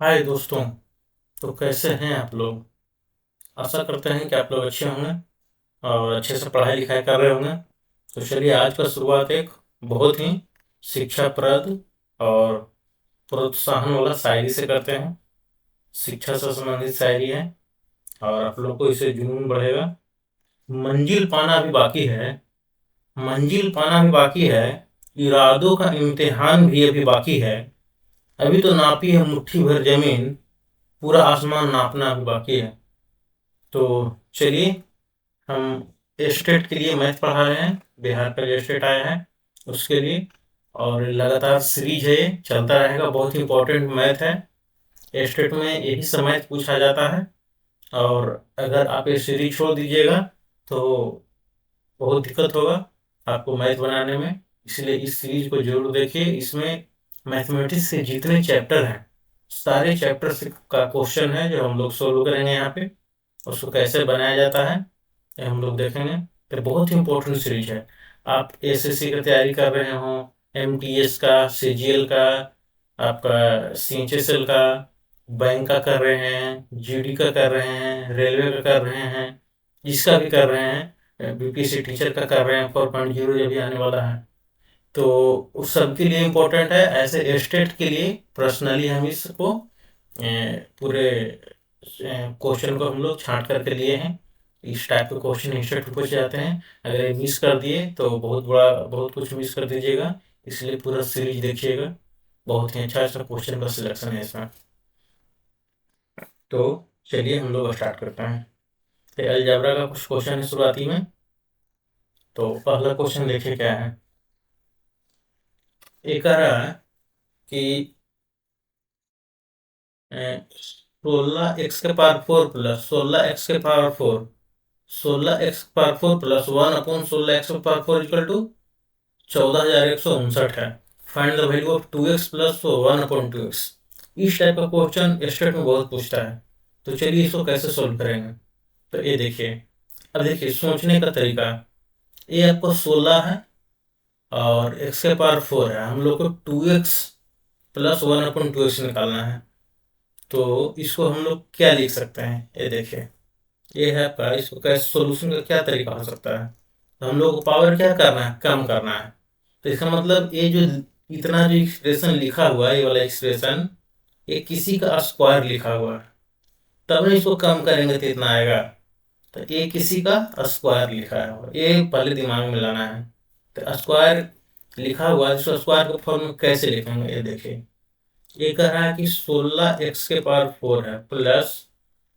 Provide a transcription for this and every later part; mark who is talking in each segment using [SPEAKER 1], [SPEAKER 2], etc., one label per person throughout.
[SPEAKER 1] हाय दोस्तों। तो कैसे हैं आप लोग? आशा करते हैं कि आप लोग अच्छे होंगे और अच्छे से पढ़ाई लिखाई कर रहे होंगे। तो चलिए आज का शुरुआत एक बहुत ही शिक्षाप्रद और प्रोत्साहन वाला शायरी से करते हैं। शिक्षा से संबंधित शायरी है और आप लोग को इससे जुनून बढ़ेगा। मंजिल पाना भी बाकी है, मंजिल पाना भी बाकी है, इरादों का इम्तिहान भी अभी बाकी है। अभी तो नापी है मुट्ठी भर जमीन, पूरा आसमान नापना भी बाकी है। तो चलिए, हम स्टेट के लिए मैथ पढ़ा रहे हैं। बिहार का जो स्टेट आया है उसके लिए, और लगातार सीरीज है, ये चलता रहेगा। बहुत ही इंपॉर्टेंट मैथ है। स्टेट में यही सब मैथ पूछा जाता है, और अगर आप ये सीरीज छोड़ दीजिएगा तो बहुत दिक्कत होगा आपको मैथ बनाने में। इसलिए इस सीरीज को जरूर देखिए। इसमें मैथमेटिक्स के जितने चैप्टर हैं, सारे चैप्टर से का क्वेश्चन है जो हम लोग सोल्व करेंगे यहाँ पे। उसको कैसे बनाया जाता है ये हम लोग देखेंगे। तो बहुत ही इंपॉर्टेंट सीरीज है। आप एसएससी की तैयारी कर रहे हो, एमटीएस का, सीजीएल का, आपका सीएचएसएल का, बैंक का कर रहे हैं, जीडी का कर रहे हैं, रेलवे का कर रहे हैं, जिसका भी कर रहे हैं, बीपीएससी टीचर का कर रहे हैं, 4.0 जो भी आने वाला है, तो उस सब के लिए इम्पोर्टेंट है। ऐसे स्टेट के लिए पर्सनली हम इसको पूरे क्वेश्चन को हम लोग छांट करके लिए हैं। इस टाइप के क्वेश्चन इंस्टेट पूछे जाते हैं। अगर ये मिस कर दिए तो बहुत कुछ मिस कर दीजिएगा। इसलिए पूरा सीरीज देखिएगा। बहुत ही अच्छा अच्छा क्वेश्चन का सिलेक्शन है इसमें। तो चलिए हम लोग स्टार्ट करते हैं। तो अलजेब्रा का कुछ क्वेश्चन है शुरुआती में। तो पहला क्वेश्चन देखिए क्या है। एक कह रहा है कि 16x⁴ plus 16x⁴, 16x⁴ plus 1/16x⁴ equal to 14,159 है। Find the value of 2x plus 1/2x। इस टाइप का क्वेश्चन स्टेट में बहुत पूछता है। तो चलिए इसको कैसे सोल्व करेंगे। तो ये देखिए, अब देखिए सोचने का तरीका। ये आपको 16 है और x⁴ है। हम लोग को 2x प्लस 1/2x निकालना है। तो इसको हम लोग क्या लिख सकते हैं, ये देखिए। ये है आपका, इसको कैसे सोल्यूशन का क्या तरीका हो सकता है। तो हम लोग को पावर क्या करना है, कम करना है। तो इसका मतलब ये जो इतना जो एक्सप्रेशन लिखा हुआ है, ये वाला एक्सप्रेशन, ये किसी का स्क्वायर लिखा हुआ है। तब ना इसको कम करेंगे तो इतना आएगा। तो ये किसी का स्क्वायर लिखा है, ये पहले दिमाग में लाना है। तो स्क्वायर लिखा हुआ है, इसको स्क्वायर के फॉर्म में कैसे लिखेंगे, ये देखिए। ये कह रहा है कि 16x⁴ है प्लस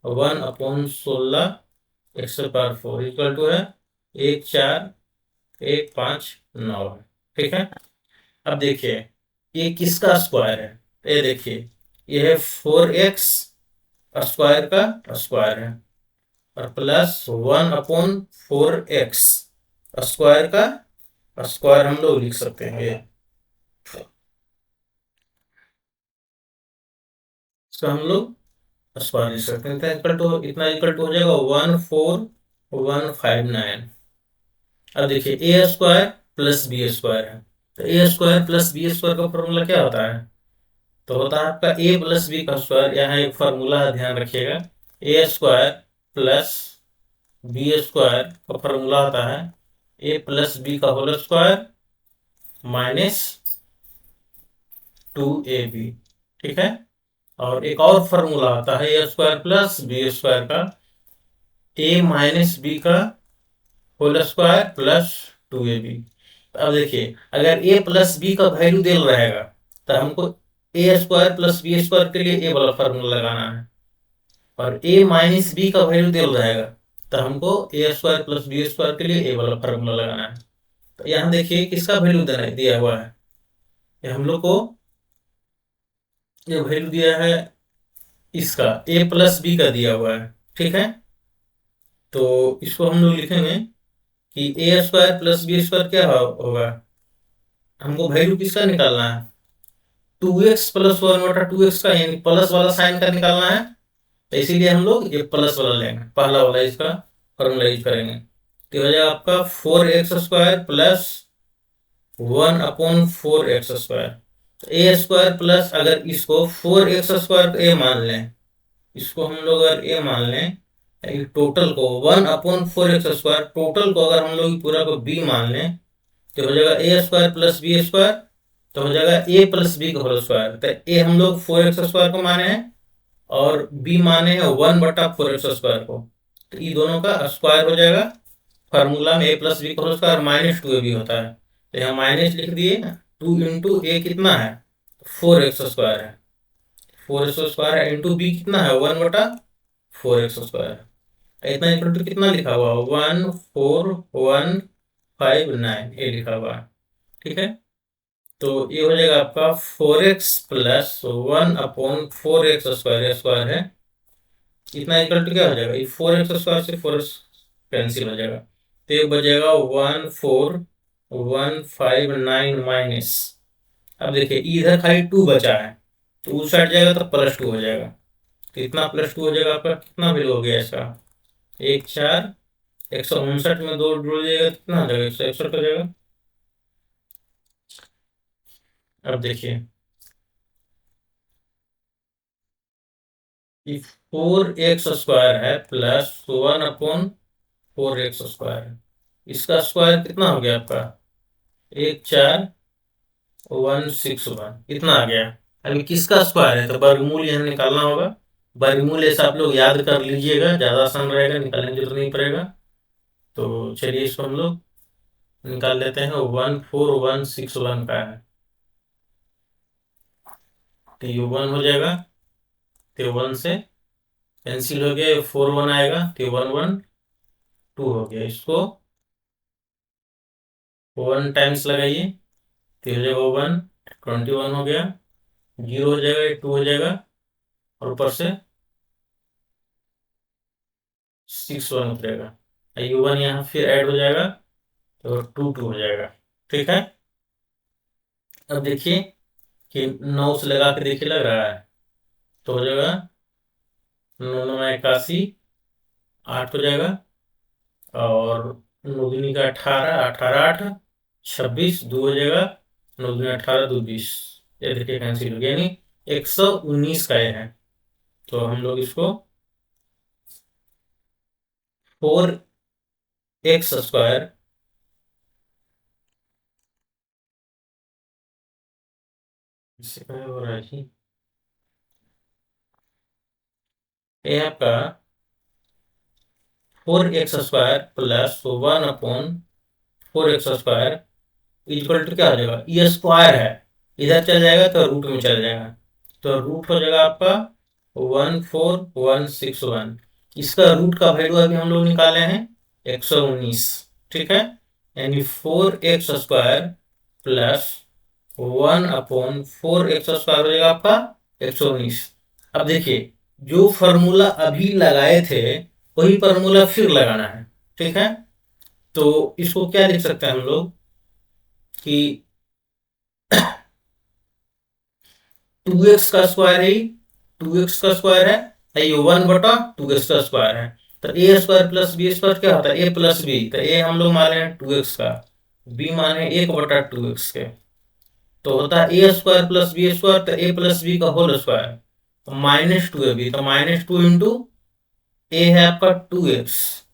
[SPEAKER 1] 1/16x⁴ इक्वल टू है 14159 है। ठीक है। अब देखिए ये किसका स्क्वायर है। ये देखिए, ये है 4x² का स्क्वायर है, और प्लस 1/4x² का स्क्वायर हम लोग लिख सकते हैं। ये इसका हम लोग स्क्वायर लिख सकते हैं। तो इक्वल टू इतना इक्वल टू हो जाएगा 14159। अब देखिए a² प्लस b² है। तो a² प्लस b² का फॉर्मूला क्या होता है। तो होता है आपका a प्लस बी का स्क्वायर। यहाँ एक फार्मूला है, ध्यान रखिएगा। a² प्लस b² का फॉर्मूला होता है a प्लस बी का होल स्क्वायर माइनस 2ab। ठीक है। और एक और फॉर्मूला आता है a² प्लस b² का a माइनस बी का होल स्क्वायर प्लस 2ab। अब देखिए, अगर a प्लस बी का वैल्यू दे रहेगा तो हमको a² प्लस b² के लिए ए वाला फॉर्मूला लगाना है, और a माइनस बी का वैल्यू दे रहेगा तो हमको a² प्लस b² के लिए ए वाला फॉर्मूला लगाना है। तो यहाँ देखिए किसका वैल्यू देना दिया हुआ है। ये हम लोग को ये वैल्यू दिया है, इसका a प्लस बी का दिया हुआ है। ठीक है। तो इसको हम लोग लिखेंगे कि a² प्लस b² क्या होगा। हमको वैल्यू किसका निकालना है, 2x प्लस 1/2x का, यानी प्लस वाला साइन का निकालना है। तो इसीलिए हम लोग ये प्लस वाला लेंगे, पहला वाला इसका फॉर्मूला यूज करेंगे। तो हो जाएगा आपका 4x² प्लस 1/4x²। ए स्क्वायर प्लस, अगर इसको 4x² ए मान लें, इसको हम लोग अगर ए मान लें, टोटल को 1/4x², टोटल को अगर हम लोग पूरा को बी मान लें, तो हो जाएगा a² प्लस b², तो हो जाएगा a प्लस बी का होल स्क्वायर। तो ए हम लोग 4x² को माने हैं और बी माने हैं 1/4x² को, तो ये दोनों का स्क्वायर हो जाएगा। फार्मूला में a प्लस बी का होल स्क्वायर -2ab होता है, तो यहाँ माइनस लिख दिए। 2 इंटू ए कितना है, 4x² है, 4x² है, इंटू बी कितना है, 1/4x²। इतना इक्वल टू कितना लिखा हुआ, 14159 ये लिखा हुआ है। ठीक है, तो ये हो जाएगा आपका 4x प्लस 1/4x² स्क्वायर है, इतना इक्वल टू क्या हो जाएगा, ये 4x² से 4x कैंसिल हो जाएगा, तो ये बचेगा 14159 माइनस। अब देखिए इधर खाली 2 बचा है, तो उस साइड जाएगा तो +2 हो जाएगा, तो इतना +2 हो जाएगा। आपका कितना वैल्यू हो गया इसका, 1 4 159 में 2 जोड़ जाएगा, कितना हो जाएगा, 161 हो जाएगा। अब देखिए 4x² है प्लस 1/4x², इसका स्क्वायर कितना हो गया आपका, 14161, इतना आ गया। अभी किसका स्क्वायर है, तो वर्गमूल यहाँ निकालना होगा। वर्गमूल ऐसा आप लोग याद कर लीजिएगा, ज़्यादा आसान रहेगा, निकालने की जरूरत नहीं पड़ेगा। तो चलिए इसको हम लोग निकाल लेते हैं। 14161 का है, तो ये 1 हो जाएगा, तो 1 से कैंसिल हो गया, 4 1 आएगा, तो 112 हो गया। इसको 1 टाइम्स लगाइए, तो हो जाएगा 121 हो गया, 0 हो जाएगा, 2 हो जाएगा, और ऊपर से 6 1 उतरेगा, U1 यहाँ फिर ऐड हो जाएगा, तो 2 हो जाएगा। ठीक है, अब देखिए कि 9 से लगा के देखिए लग रहा है, तो हो जाएगा 9 9 81, 8 हो जाएगा, और 9 दूनी का 18, 18 8 26, 2 हो जाएगा, 9 दूनी 18, 2 20, ये देखिए कैंसिल हो गया, यानी 119 का ये है। तो हम लोग इसको 4x² इससे क्या हो रहा है जी, ये आपका 4x² plus 1/4x² equal to क्या हो जाएगा, ये स्क्वायर है, इधर चल जाएगा तो रूट में चल जाएगा, तो रूट हो जाएगा आपका 14161। इसका रूट का वैल्यू अभी हम लोग निकाले हैं 119। ठीक है, यानी 4x² प्लस 1/4x² हो जाएगा आपका 119। अब देखिए जो फॉर्मूला अभी लगाए थे वही फॉर्मूला फिर लगाना है। ठीक है, तो इसको क्या लिख सकते हैं हम लोग कि 2x का स्क्वायर है, 2x का स्क्वायर है, ये 1/2x का स्क्वायर है, तो a² प्लस b² क्या होता है, a प्लस बी, तो a हम लोग माने 2x का, b माने 1/2x के, तो होता है a² प्लस b², तो a प्लस बी का होल स्क्वायर, तो -2ab, तो -2 इंटू a है आपका 2x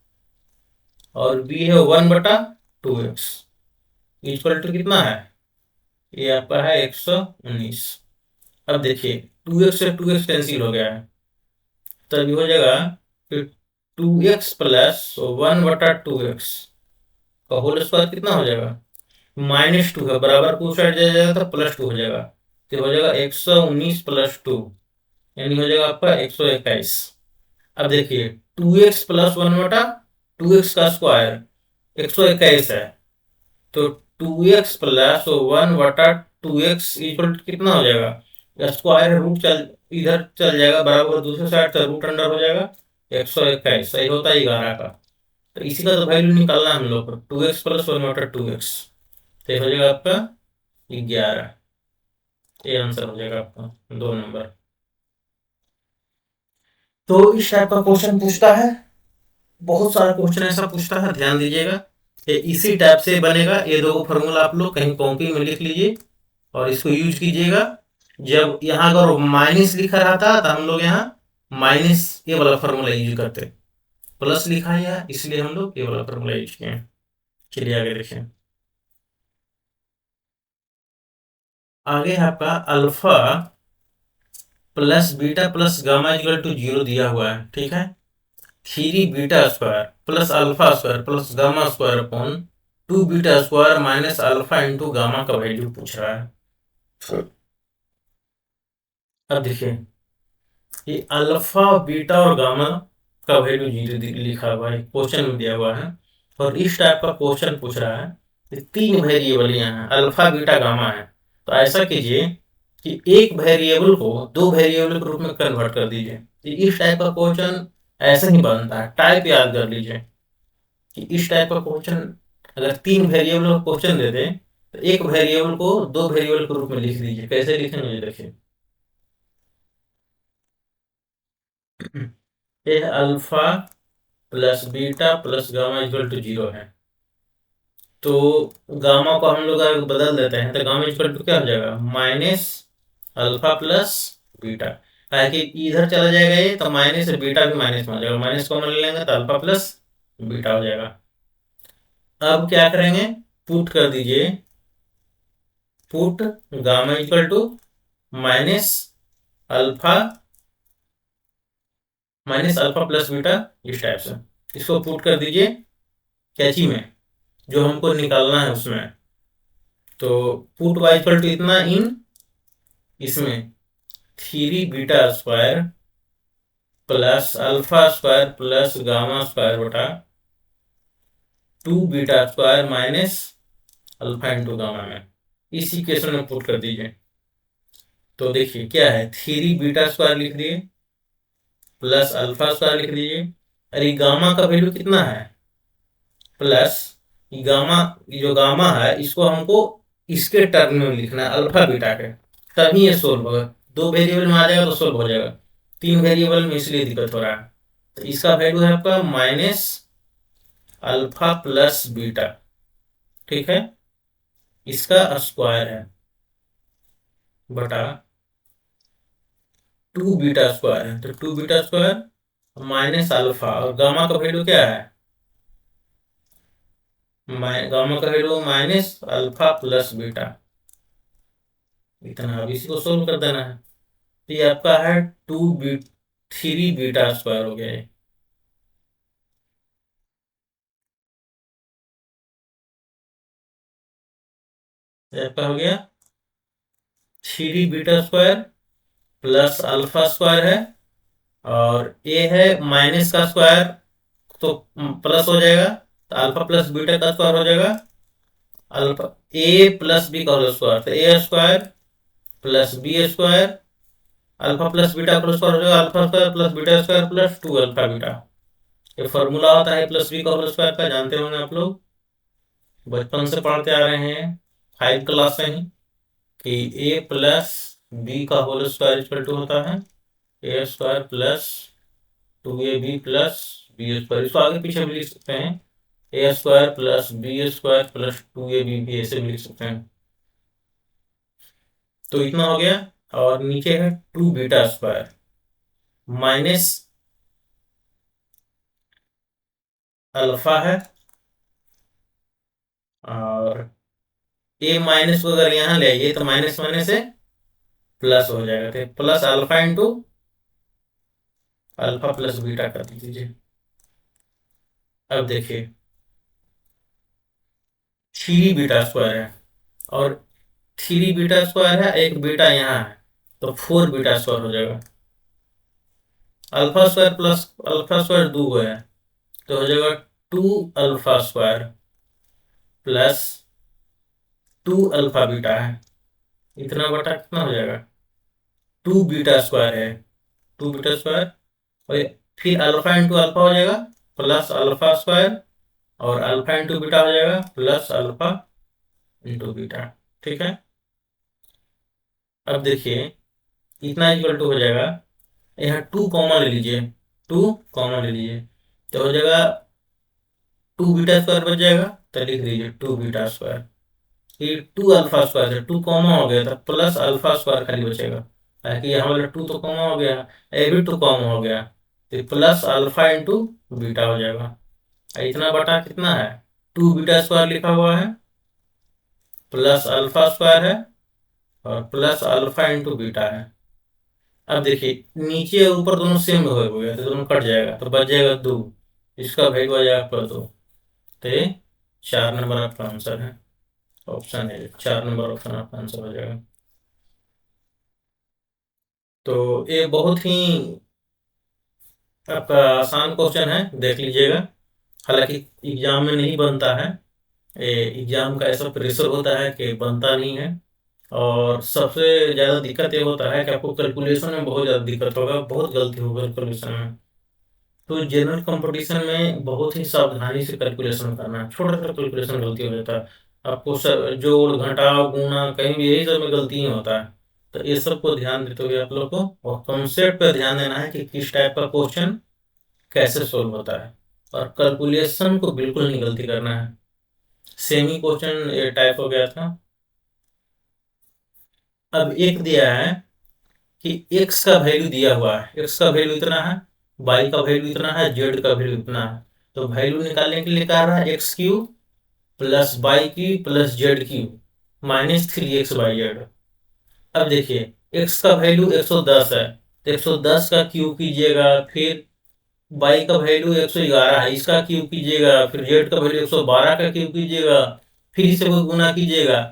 [SPEAKER 1] और b है 1/2x, इक्वल टू कितना है, ये आपका है 119। अब देखिए 2x से 2x कैंसिल हो गया है, तो अभी हो जाएगा कि 2x प्लस 1/2x का होल स्क्वायर कितना हो जाएगा, -2 है, बराबर को साइड जाएगा तो +2 हो जाएगा, तो हो जाएगा 119 + 2, यानी हो जाएगा आपका 121। अब देखिए 2x प्लस 1/2x का स्क्वायर 121 है, तो 2x प्लस 1/2x इक्वल कितना हो जाएगा, स्क्वायर रूट चल इधर चल जाएगा, बराबर दूसरे साइड से रूट अंडर हो जाएगा, 121 सही होता है 11 का। तो इसी का तो वैल्यू निकालना है हम लोग को, 2x प्लस 1/2x, तो हो जाएगा आपका 11, ये आंसर हो जाएगा आपका 2 नंबर। तो इस टाइप का क्वेश्चन पूछता है, बहुत सारा क्वेश्चन ऐसा पूछता है, ध्यान दीजिएगा। ये इसी टाइप से बनेगा, ये दो फॉर्मूला आप लोग कहीं कॉपी में लिख लीजिए और इसको यूज कीजिएगा जब यहाँ अगर माइनस लिखा रहता तो हम लोग यहाँ माइनस ये वाला फॉर्मूला यूज करते, प्लस लिखा है यहाँ इसलिए हम लोग ये वाला फॉर्मूला यूज किए हैं। चलिए आगे देखें। आगे है आपका alpha plus beta plus gamma equal to 0 दिया हुआ है, ठीक है। 3 beta square plus alpha square plus gamma square upon 2 beta square minus alpha into gamma का वैल्यू पूछ रहा है। अब देखिए ये अल्फा बीटा और गामा का वैल्यू 0 लिखा हुआ है, क्वेश्चन में दिया हुआ है और इस टाइप का क्वेश्चन पूछ रहा है कि 3 वेरिएबल यहाँ है, अल्फा बीटा गामा है। तो ऐसा कीजिए कि एक वेरिएबल को 2 वेरिएबल के रूप में कन्वर्ट कर दीजिए। तो इस टाइप का क्वेश्चन ऐसा ही बनता है, टाइप याद कर लीजिए कि इस टाइप का क्वेश्चन अगर 3 वेरिएबल का क्वेश्चन दे दे तो एक वेरिएबल को 2 वेरिएबल के रूप में लिख दीजिए। कैसे लिखेंगे देखिए, ये है alpha plus beta plus gamma equal to 0 है। तो गामा को हम लोग अगर बदल देते हैं तो गामा इक्वल टू क्या हो जाएगा, माइनस अल्फा प्लस बीटा। ताकि इधर चला जाएगा ये तो माइनस से बीटा भी माइनस में हो जाएगा, माइनस कॉमन ले लेंगे तो अल्फा प्लस बीटा हो जाएगा। अब क्या करेंगे, पुट कर दीजिए, put gamma equal to minus alpha plus beta, इस टाइप से इसको पुट कर दीजिए कैची में जो हमको निकालना है उसमें। तो पुट वाई इक्वल टू इतना इन इसमें 3 beta square plus alpha square plus gamma square बटा 2 beta square minus alpha into gamma में, इसी इक्वेशन में पुट कर दीजिए। तो देखिए क्या है, 3 बीटा स्क्वायर लिख दिए प्लस अल्फा स्क्वायर लिख दीजिए। अरे गामा का वैल्यू कितना है, प्लस गामा, जो गामा है इसको हमको इसके टर्म में लिखना है अल्फा बीटा के, तभी ये सोल्व होगा। 2 वेरिएबल में आ जाएगा तो सोल्व हो जाएगा, 3 वेरिएबल में इसलिए दिक्कत हो रहा है। तो इसका वैल्यू है आपका माइनस अल्फा प्लस बीटा, ठीक है, इसका स्क्वायर है बटा 2 बीटा स्क्वायर है। तो 2 बीटा स्क्वायर माइनस अल्फा और गामा का वैल्यू क्या है, गामा का value minus alpha plus beta, इतना। अब इसी को सोल्व कर देना है। तो ये आपका है 3 बीटा स्क्वायर हो गया है। आपका हो गया 3 beta square plus alpha square है और ए है माइनस का स्क्वायर तो प्लस हो जाएगा, तो अल्फा प्लस बीटा का स्क्वायर हो जाएगा अल्फा ए प्लस बी का होल स्क्वायर, तो A square plus B square alpha plus beta का स्क्वायर हो जाएगा alpha square plus beta square plus 2 alpha beta. ये फॉर्मूला होता है प्लस बी का होल स्क्वायर का, जानते होंगे आप लोग, बचपन से पढ़ते आ रहे हैं 5 क्लास से ही, कि ए प्लस बी का होल स्क्वायर इक्वल टू होता है ए square plus 2ab plus B square. इसको आगे पीछे भी लिख सकते हैं, A square plus B square plus 2ab भी ऐसे भी लिख सकते हैं। तो इतना हो गया और नीचे है 2 बीटा स्क्वायर माइनस अल्फा है और ए माइनस को अगर यहाँ ले आइए तो माइनस माइनस से प्लस हो जाएगा, तो plus alpha into alpha plus beta कर दीजिए। अब देखिए 3 बीटा स्क्वायर है और 3 बीटा स्क्वायर है, एक बीटा यहाँ है तो 4 बीटा स्क्वायर हो जाएगा। Alpha square plus alpha square 2 है तो हो जाएगा 2 alpha square plus 2 alpha beta है, इतना बटा कितना हो जाएगा 2 बीटा स्क्वायर है, 2 बीटा स्क्वायर और फिर अल्फा इंटू अल्फा हो जाएगा प्लस अल्फा स्क्वायर और अल्फा इंटू बीटा हो जाएगा प्लस अल्फा इंटू बीटा, ठीक है। अब देखिए इतना इक्वल टू हो जाएगा, यहाँ 2 कॉमन ले लीजिए, 2 कॉमन ले लीजिए तो हो जाएगा 2 बीटा स्क्वायर बच जाएगा, तो लिख दीजिए 2 बीटा स्क्वायर कि टू अल्फा स्क्वायर से टू कॉमा हो गया था, प्लस अल्फा स्क्वायर खाली बचेगा, ताकि यहाँ वाला टू तो कॉमा हो गया, ए भी टू कॉमा हो गया, तो प्लस अल्फा इंटू बीटा हो जाएगा। इतना बटा कितना है, टू बीटा स्क्वायर लिखा हुआ है, प्लस अल्फा स्क्वायर है, और प्लस अल्फा इंटू बीटा है। अब देखिए नीचे और ऊपर दोनों सेम हो गया, तो दोनों कट जाएगा, तो बच जाएगा दो, इसका वैल्यू आ जाएगा आपका दो। तो ये 4 नंबर आपका आंसर है, ऑप्शन है 4 नंबर ऑप्शन आपका आंसर हो जाएगा। तो ये बहुत ही आपका आसान क्वेश्चन है, देख लीजिएगा। हालांकि एग्जाम में नहीं बनता है, एग्जाम का ऐसा प्रेशर होता है कि बनता नहीं है। और सबसे ज़्यादा दिक्कत ये होता है कि आपको कैलकुलेशन में बहुत ज़्यादा दिक्कत होगा, बहुत गलती होगा कैलकुलेशन में। तो जनरल कंपटीशन में बहुत ही सावधानी से कैलकुलेशन करना है, छोटा छोटा कैलकुलेशन गलती हो जाता है आपको, जोड़ घटाव गुणा कहीं भी यही सब में गलती ही होता है। तो ये सब को ध्यान देते हुए आप लोग को और कॉन्सेप्ट पे ध्यान देना है कि किस टाइप का क्वेश्चन कैसे सोल्व होता है, और कैलकुलेशन को बिल्कुल नहीं गलती करना है। सेमी क्वेश्चन ये टाइप हो गया था। अब एक दिया है कि x का वैल्यू दिया हुआ है, x का वैल्यू इतना है, y का वैल्यू इतना है, z का वैल्यू इतना है। तो वैल्यू निकालने के लिए कह रहा है x cube plus y cube plus z cube minus 3x/z। अब देखिए x का वैल्यू 110 है, तो 110 का क्यूब कीजिएगा, फिर y का वैल्यू 111 है, इसका क्यूब कीजिएगा, फिर z का वैल्यू 112 का क्यूब कीजिएगा, फिर इसे कोई गुना कीजिएगा,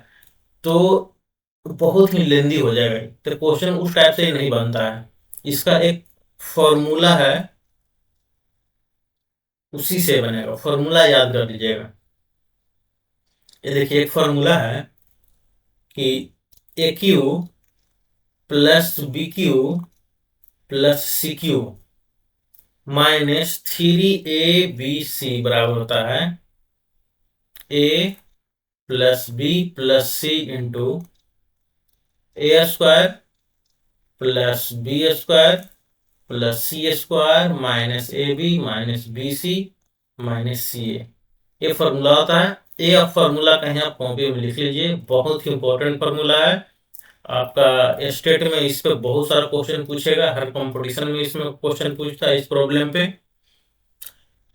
[SPEAKER 1] तो बहुत ही लेंदी हो जाएगा। तो क्वेश्चन उस टाइप से ही नहीं बनता है, इसका एक फॉर्मूला है, उसी से बनेगा, फॉर्मूला याद कर लीजिएगा। ये देखिए एक फॉर्मूला है कि ए cube plus B cube plus सी क्यू माइनस 3ab बराबर होता है ए plus B plus C into A square plus B square plus C square minus A B minus B C minus C A. ये formula होता है। ये आप formula कहीं आप कॉपी में लिख लीजिए, बहुत ही इंपॉर्टेंट फॉर्मूला है आपका। स्टेट में इस पे बहुत सारा क्वेश्चन पूछेगा, हर कंपटीशन में इसमें क्वेश्चन पूछता है इस प्रॉब्लम पे।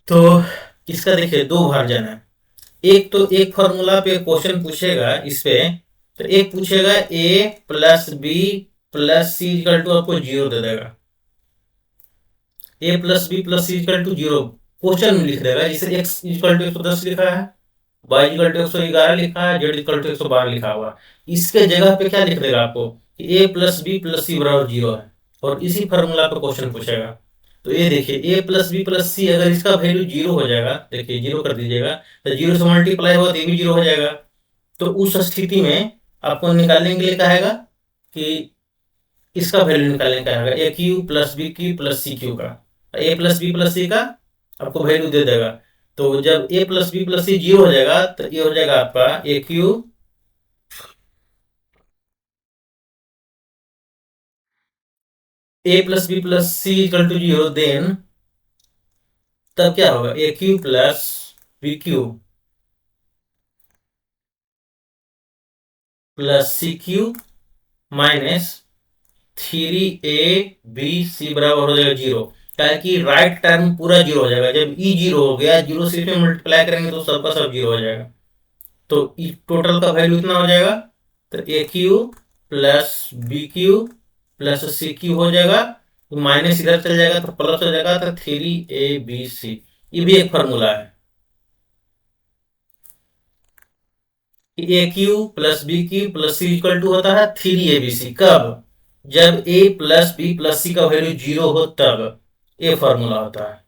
[SPEAKER 1] तो इसका देखिए दो वर्जन है, एक तो एक फॉर्मूला पे क्वेश्चन पूछेगा इस पे, तो एक पूछेगा A plus B plus C equal to आपको जीरो दे देगा, A plus B plus C equal to zero question में लिख देगा, जिसे एक्स इक्वल टू 110 लिखा है, वाई इक्वल टू 111 लिखा है, जेड इक्वल टू 112 लिखा हुआ। इसके जगह पे क्या लिख देगा आपको कि ए प्लस बी प्लस सी बराबर जीरो है, और इसी फॉर्मूला पे क्वेश्चन पूछेगा। तो ये देखिए ए प्लस बी प्लस सी अगर इसका वैल्यू जीरो हो जाएगा, देखिए जीरो कर दीजिएगा, तो जीरो से मल्टीप्लाई होगा तो ये भी जीरो हो जाएगा। तो उस स्थिति में आपको निकालने के लिए कहेगा कि इसका वैल्यू निकालने का है, ए cube plus B cube plus सी क्यू का, ए प्लस बी प्लस सी का आपको वैल्यू दे देगा। तो जब A plus B plus C zero हो जाएगा, तो ये हो जाएगा आपका A cube A plus B plus C equal to zero, then तब क्या होगा A cube plus B cube plus C cube minus 3ab बराबर हो जाएगा जीरो। क्या कि राइट टर्म पूरा जीरो हो जाएगा, जब ई जीरो हो गया, जीरो से इसमें मल्टीप्लाई करेंगे तो सबका सब जीरो हो जाएगा। तो टोटल का वैल्यू इतना हो जाएगा, तो A cube plus B cube plus C cube हो जाएगा, तो माइनस इधर चल जाएगा तो प्लस हो जाएगा, तो 3ab। ये भी एक फॉर्मूला है कि ए cube plus B cube plus C equal to होता है 3abc, कब, जब ए प्लस बी प्लस सी का वैल्यू जीरो हो तब ये फॉर्मूला होता है।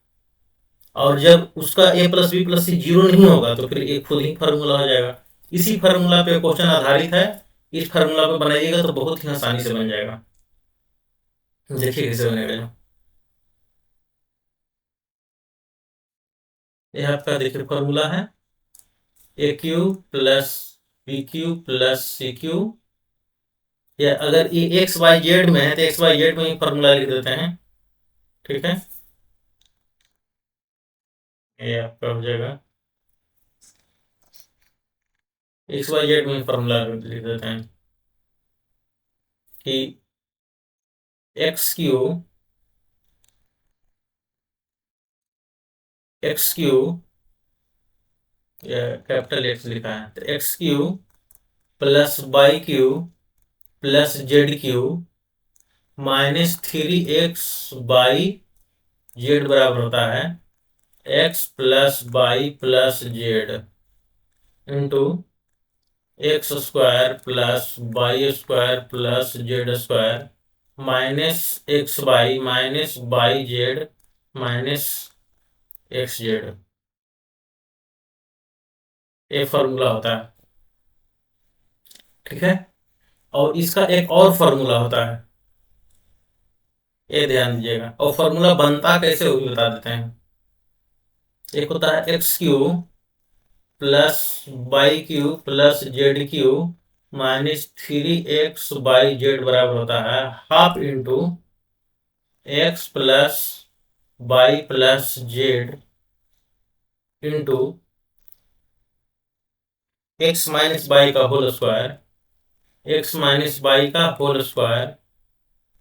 [SPEAKER 1] और जब उसका ए plus B plus C zero नहीं होगा तो फिर एक खुद ही फार्मूला हो जाएगा। इसी फार्मूला पे क्वेश्चन आधारित है, इस फार्मूला पे बनाइएगा तो बहुत ही आसानी से बन जाएगा। देखिए कैसे बनेगा। ये आपका देखिए फार्मूला है ए cube plus B cube plus सी क्यू, या अगर ये एक्स वाई जेड में है तो एक्स वाई जेड में ही फार्मूला लिख देते हैं, ठीक है। ये आपका हो जाएगा एक्स वाई जेड में फॉर्मूला लिख देते हैं कि एक्स क्यू कैपिटल एक्स लिखा है तो x cube plus y cube plus z cube -3x/y z बराबर होता है x plus y plus z into x² plus y² plus z² -xy minus y z minus x z. ये formula होता है, ठीक है। और इसका एक और फॉर्मूला होता है, ये ध्यान दीजिएगा। और फॉर्मूला बनता कैसे वो भी बता देते हैं। एक होता है x cube plus y cube plus z cube -3x/y बराबर होता है half into x plus y plus z into x minus y का whole square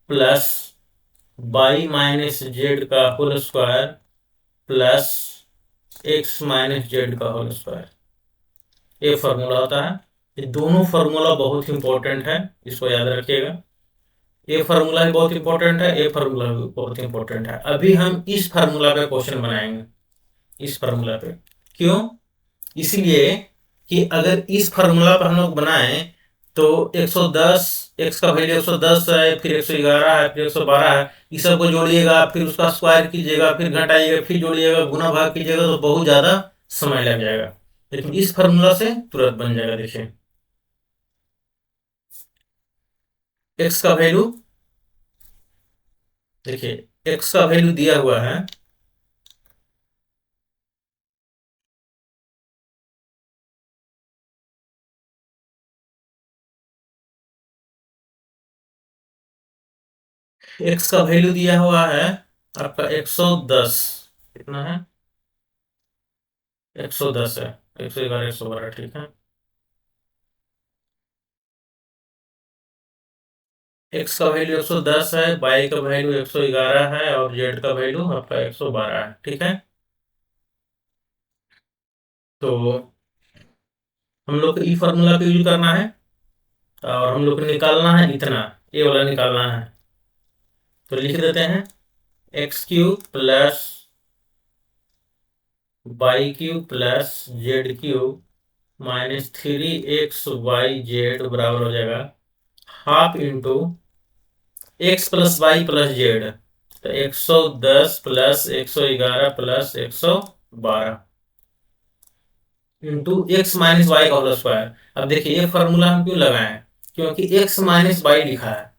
[SPEAKER 1] plus y minus z का whole square plus x minus z का whole square. ये formula होता है। ये दोनों फार्मूला बहुत इंपॉर्टेंट है, इसको याद रखिएगा। ये फार्मूला भी बहुत इंपॉर्टेंट है, ये फार्मूला भी बहुत इंपॉर्टेंट है। अभी हम इस फार्मूला पे क्वेश्चन बनाएंगे, इस फार्मूला पे। क्यों? इसलिए कि अगर इस फार्मूला पर हम लोग बनाएं तो 110 एक्स का वैल्यू 110 है, फिर 111 है, फिर 112 है, इस सब को जोड़िएगा, फिर उसका स्क्वायर कीजिएगा, फिर घटाइएगा, फिर जोड़िएगा, गुना भाग कीजिएगा, तो बहुत ज्यादा समय लग जाएगा। लेकिन इस फार्मूला से तुरंत बन जाएगा। देखिए एक्स का वैल्यू, देखिए एक्स का वैल्यू दिया हुआ है एक्स का वैल्यू दिया हुआ है आपका 110। कितना है? 110 है, 111 112, ठीक है। एक्स का वैल्यू 110 है, वाई का वैल्यू 111 है और जेड का वैल्यू आपका 112 है, ठीक है। तो हम लोग को ई फार्मूला का यूज करना है और हम लोग को निकालना है इतना, ये वाला निकालना है। तो लिख देते हैं x cube plus y cube plus z cube -3x/y बराबर हो जाएगा half into x plus y plus z, तो 110 plus 111 plus 112 into x minus y का होल स्क्वायर। अब देखिए ये फॉर्मूला हम क्यों लगाए, क्योंकि एक्स माइनस वाई लिखा है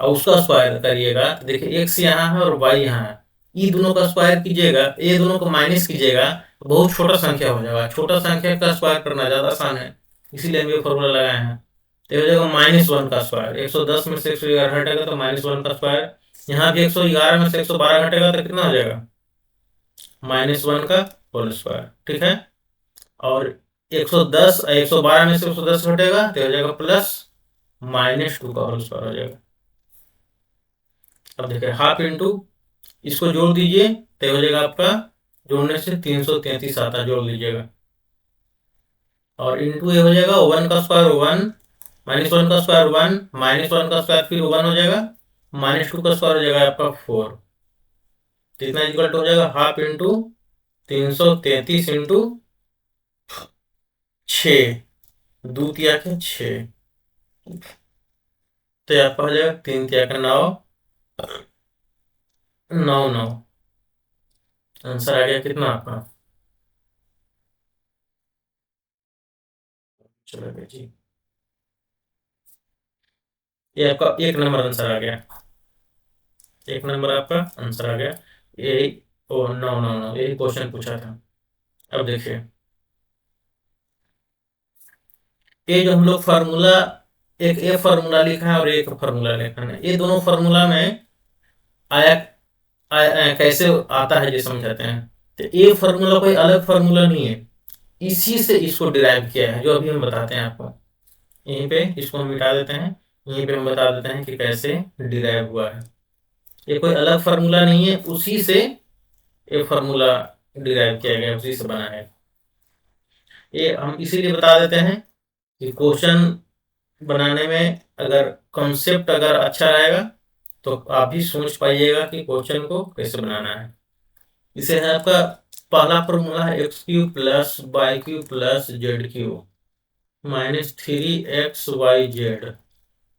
[SPEAKER 1] और उसका स्क्वायर करिएगा तो देखिए एक्स यहाँ है और वाई यहाँ है, ये दोनों का स्क्वायर कीजिएगा, ये दोनों को माइनस कीजिएगा तो बहुत छोटा संख्या हो जाएगा। छोटा संख्या का स्क्वायर करना ज्यादा आसान है, इसीलिए हम ये फॉर्मूला लगाए हैं। तो हो जाएगा -1 का स्क्वायर, 110 में से 111 हटेगा तो -1 का स्क्वायर, यहाँ भी 111 में से 112 घटेगा तो कितना हो जाएगा? -1 का होल स्क्वायर, ठीक है। और 110 112 में से 110 घटेगा तो हो जाएगा +-2 का होल स्क्वायर हो जाएगा। अब देखिए हाफ इंटू इसको जोड़ दीजिए तो हो जाएगा आपका, जोड़ने से 333 आता है, जोड़ लीजिएगा। और इंटू ये हो जाएगा 1 का स्क्वायर 1, -1 का स्क्वायर 1, -1 का स्क्वायर फिर 1 हो जाएगा, -2 का स्क्वायर हो जाएगा आपका 4। तो इतना इक्वल हो जाएगा हाफ इंटू 333 इंटू 6, 2 तिया के 6, तो आपका हो जाएगा 3 तिया का 9, 9 9। आंसर आ गया कितना आपका? चलो जी, ये आपका 1 नंबर आंसर आ गया, 1 नंबर आपका आंसर आ गया। यही, ओ 9 9 9, यही क्वेश्चन पूछा था। अब देखिए ये जो हम लोग फार्मूला, एक ये फार्मूला लिखा है और एक फार्मूला लिखा है, ये दोनों फार्मूला में आया, कैसे आता है ये समझाते हैं। तो ये फार्मूला कोई अलग फार्मूला नहीं है, इसी से इसको डिराइव किया है, जो अभी हम बताते हैं आपको। यहीं पे इसको हम मिटा देते हैं, यहीं पे हम बता देते हैं कि कैसे डिराइव हुआ है। ये कोई अलग फार्मूला नहीं है, उसी से ये फार्मूला डिराइव किया गया, उसी से बना है। ये हम इसीलिए बता देते हैं कि क्वेश्चन बनाने में अगर कॉन्सेप्ट अगर अच्छा रहेगा तो आप भी सोच पाइएगा कि क्वेश्चन को कैसे बनाना है। इसे है आपका पहला फॉर्मूला है x cube plus y cube plus z cube minus 3xyz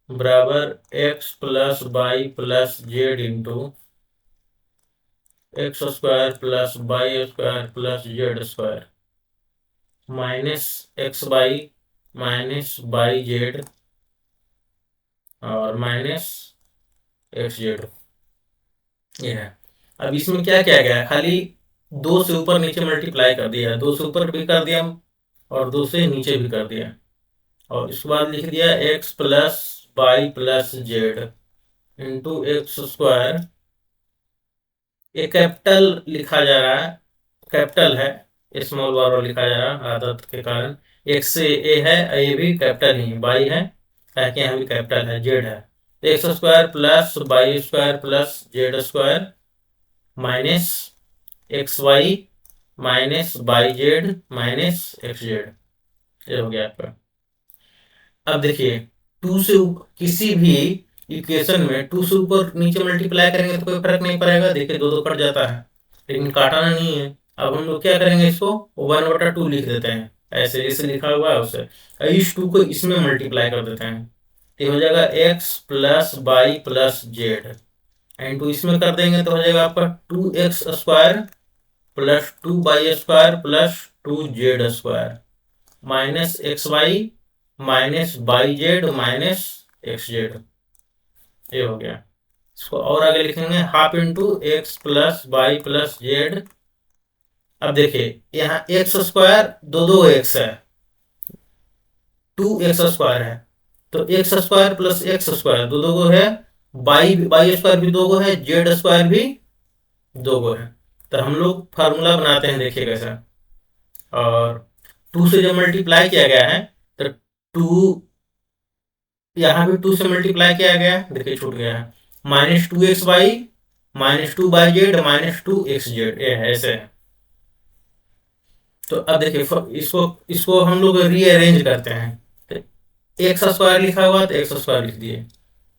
[SPEAKER 1] बराबर x plus y plus z into x square plus y square plus z square minus x y z और माइनस एक्स जेड। ये है। अब इसमें क्या किया गया, खाली दो से ऊपर नीचे मल्टीप्लाई कर दिया, दो से ऊपर भी कर दिया और दो से नीचे भी कर दिया, और इसके बाद लिख दिया x plus y plus z into x square. ये कैपिटल लिखा जा रहा है, कैपिटल है, स्मॉल बार लिखा जा रहा है आदत के कारण। एक्स से ए है, ये भी कैपिटल ही, वाई है ताकि यहाँ भी कैपिटल है, जेड है। X square plus y square plus z square minus x y minus y z minus x z. ये हो गया आपका। अब देखिए, टू से किसी भी इक्वेशन में टू से ऊपर नीचे मल्टीप्लाई करेंगे तो कोई फर्क नहीं पड़ेगा, देखिए दो दो कट जाता है, लेकिन काटाना नहीं है। अब हम लोग क्या करेंगे, इसको 1/2 लिख देते हैं, ऐसे जैसे लिखा हुआ है उसे, इस टू को इसमें मल्टीप्लाई कर देते हैं, तो हो जाएगा x plus y plus z and two इसमें कर देंगे तो हो जाएगा आपका 2x square plus 2y square plus 2z square minus x y minus y z minus x z. ये हो गया। इसको और आगे लिखेंगे half into x plus y plus z. अब देखिए यहाँ एक्स स्क्वायर दो दो एक्स है, 2x स्क्वायर है, तो x square plus x square दो दो गो है, वाई स्क्वायर भी दो गो है, जेड स्क्वायर भी दो गो है। तो हम लोग फार्मूला बनाते हैं, देखिए कैसा। और टू से जब मल्टीप्लाई किया गया है तो टू, यहाँ भी टू से मल्टीप्लाई किया गया है, देखिए छूट गया है, minus 2xy minus 2y z minus 2xz, ये है ऐसे है। तो अब देखिए इसको इसको हम लोग रीअरेंज करते हैं, तो एक्स स्क्वायर लिखा हुआ है तो एक्स स्क्वायर लिख दिए,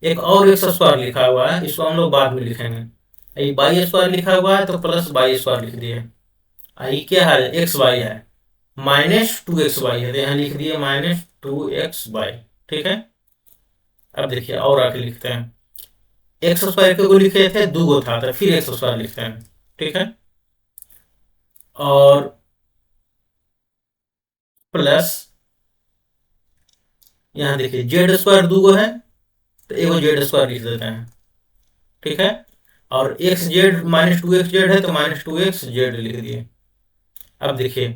[SPEAKER 1] एक और एक्स स्क्वायर लिखा हुआ है, इसको हम लोग बाद में लिखेंगे। ये वाई स्क्वायर लिखा हुआ है तो प्लस वाई स्क्वायर लिख दिए। ये क्या है, एक्स वाई है, माइनस 2xy है तो यहाँ लिख दिए माइनस 2xy। ठीक है। अब देखिए और आगे लिखते हैं, एक्स स्क्वायर को लिखे थे, दो गो था तो फिर एक्स स्क्वायर लिखते हैं। ठीक है। और प्लस यहाँ देखिए जेड स्क्वायर दो गो है तो एगो जेड स्क्वायर लिख देते हैं। ठीक है। और एक्स जेड माइनस 2xz है तो माइनस 2xz लिख दिए। अब देखिए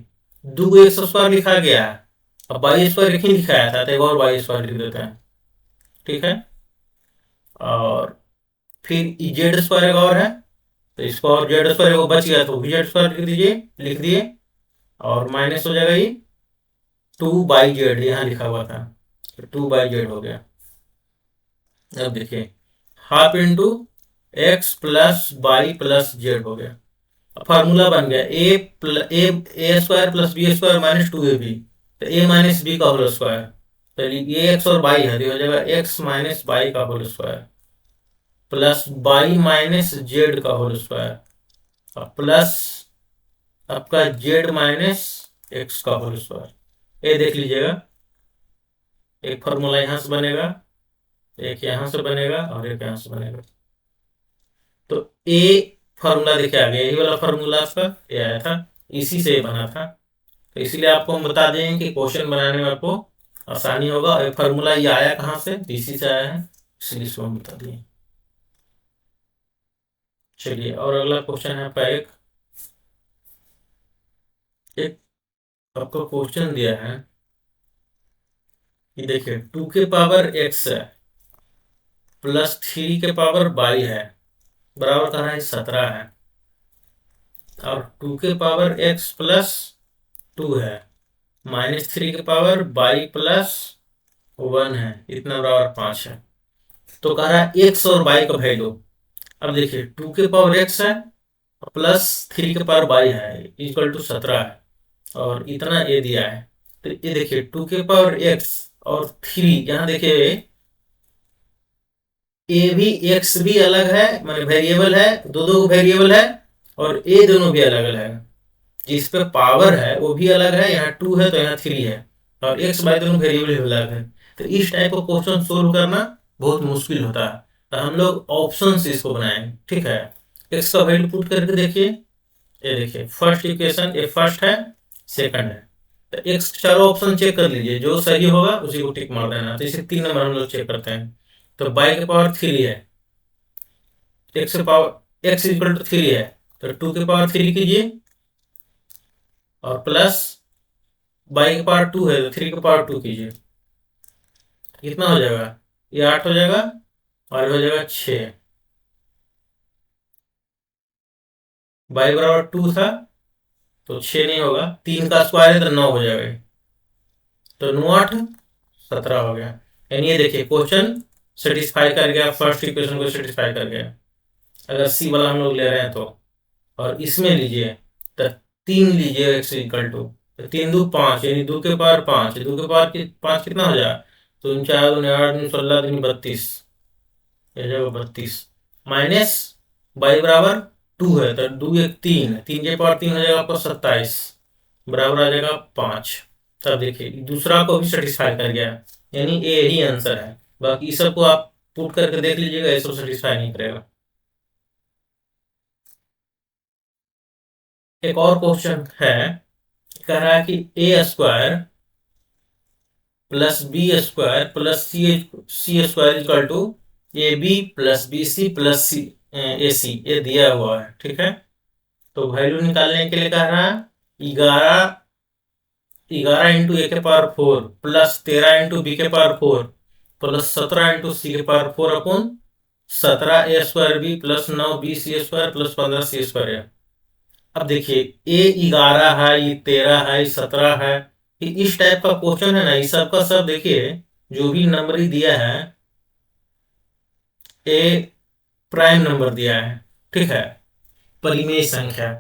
[SPEAKER 1] दो गो एक्स स्क्वायर लिखा गया, अब वाई स्क्वायर नहीं लिखाया था तो एक और वाई स्क्वायर लिख देते हैं। ठीक है। और फिर जेड स्क्वायर एक और है तो इसको, और जेड स्क्वायर को बच गया तो जेड स्क्वायर लिख दीजिए, लिख दिए, और माइनस हो जाएगा ये 2/z, यहाँ लिखा हुआ था तो 2/z हो गया। अब देखिए half into x plus y plus z हो गया। फार्मूला बन गया a square plus B square minus 2ab, तो ए माइनस बी का होल स्क्वायर, तो ये एक्स और वाई है तो हो जाएगा एक्स माइनस वाई का whole square plus y minus z का होल स्क्वायर प्लस आपका जेड माइनस एक्स का होल स्क्वायर। ये देख लीजिएगा, एक फॉर्मूला यहां से बनेगा, एक यहां से बनेगा और एक यहां से बनेगा। तो ए फॉर्मूला देखिए आ गया, यही वाला फॉर्मूला आपका ये आया था, इसी से बना था, तो इसीलिए आपको हम बता देंगे कि क्वेश्चन बनाने में आपको आसानी होगा। और फॉर्मूला ये आया कहाँ से, इसी से आया है, इसलिए इसको हम बता दिए। चलिए और अगला क्वेश्चन है आपका, एक आपको क्वेश्चन दिया है कि देखिए 2 के पावर x है प्लस 3 के पावर y है बराबर कर रहा है 17 है, और 2 के पावर x प्लस 2 है -3 के पावर बाई प्लस 1 है, इतना बराबर 5 है। तो कह रहा है एक्स और बाई का वैल्यू। अब देखिए 2 के पावर एक्स है प्लस 3 के पावर बाई है इक्वल टू 17 है, और इतना ए दिया है। तो ये देखिए 2 के पावर एक्स और 3, यहाँ देखिए ए भी एक्स भी अलग है, माने वेरिएबल है, दो दो वेरिएबल है, और ए दोनों भी अलग अलग है। जिस पे पावर है वो भी अलग है, यहाँ 2 है तो यहाँ 3 है, और एक्स बाई दोनों वेरिएबल भी अलग है। तो इस टाइप का क्वेश्चन सोल्व करना बहुत मुश्किल होता है, तो हम लोग ऑप्शन से इसको बनाएंगे। ठीक है, एक्स का वैल्यू पुट करके देखिए, ये देखिए फर्स्ट इक्वेशन, ये फर्स्ट है, सेकंड है। तो एक्स चारों ऑप्शन चेक कर लीजिए, जो सही होगा उसी को टिक मार देना। तो इसे 3 नंबर हम लोग चेक करते हैं। तो बाई के पावर 3 है, एक्स के पावर एक्स इक्वल टू 3 है, तो 2 के पावर 3 कीजिए, और प्लस बाई के पावर 2 है तो 3 के पावर 2 कीजिए। कितना हो जाएगा, ये 8 हो जाएगा, और ये हो जाएगा 6। बाई बराबर 2 था तो 6 नहीं होगा, 3 का स्क्वायर है तो 9 हो जाएगा, तो 9 8 17 हो गया। यानी ये देखिए क्वेश्चन सेटिस्फाई कर गया, फर्स्ट इक्वेशन को सेटिस्फाई कर गया, अगर सी वाला हम लोग ले रहे हैं तो। और इसमें लीजिए तो 3 लीजिए एक्स इक्वल टू, 3 दो 5, यानी 2 के पावर 5, 2 के पावर 5 कितना हो जाएगा, तो 3 4 2 8 2 16 3 32, ये जाएगा 32, माइनस बाई बराबर 2 है तो 2 1 3, 3 के पावर 3 हो जाएगा आपको 27, बराबर आ जाएगा 5। तब देखिए दूसरा को भी सेटिस्फाई कर गया, यानी ए ही आंसर है। बाकी सबको आप पुट करके देख लीजिएगा, ये सब सेटिस्फाई नहीं करेगा। एक और क्वेश्चन है, कह रहा है कि a square plus B square plus C square equal to a b plus b c plus c a c, ये दिया हुआ है। ठीक है, तो वैल्यू निकालने के लिए कह रहा है 11 इंटू ए के पावर 4 प्लस 13 इंटू बी के पावर 4 प्लस 17 इंटू सी के power 4 upon 17 a square b plus 9 b c square plus 15 c square है। अब देखिए ए 11 है, ये 13 है, ये 17 है, ये इस टाइप का क्वेश्चन है ना, इस सब का सब देखिए जो भी नंबर दिया है ए प्राइम नंबर दिया है। ठीक है, परिमेय संख्या,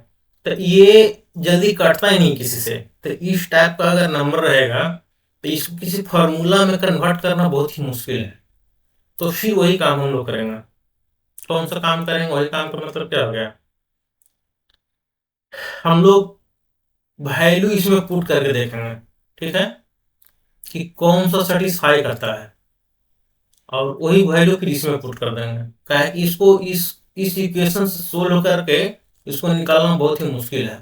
[SPEAKER 1] तो ये जल्दी कटता ही नहीं किसी से। तो इस टाइप का अगर नंबर रहेगा तो इसको किसी फॉर्मूला में कन्वर्ट करना बहुत ही मुश्किल है। तो फिर वही काम हम लोग करेंगे। कौन सा काम करेंगे, वही काम का मतलब क्या हो गया, हम लोग वैल्यू इसमें पुट करके देखेंगे। ठीक है, कि कौन सा सेटिस्फाई करता है, और वही वैल्यू फिर इसमें पुट कर देंगे। क्या है कि इसको इस इक्वेशन से सोल्व करके इसको निकालना बहुत ही मुश्किल है।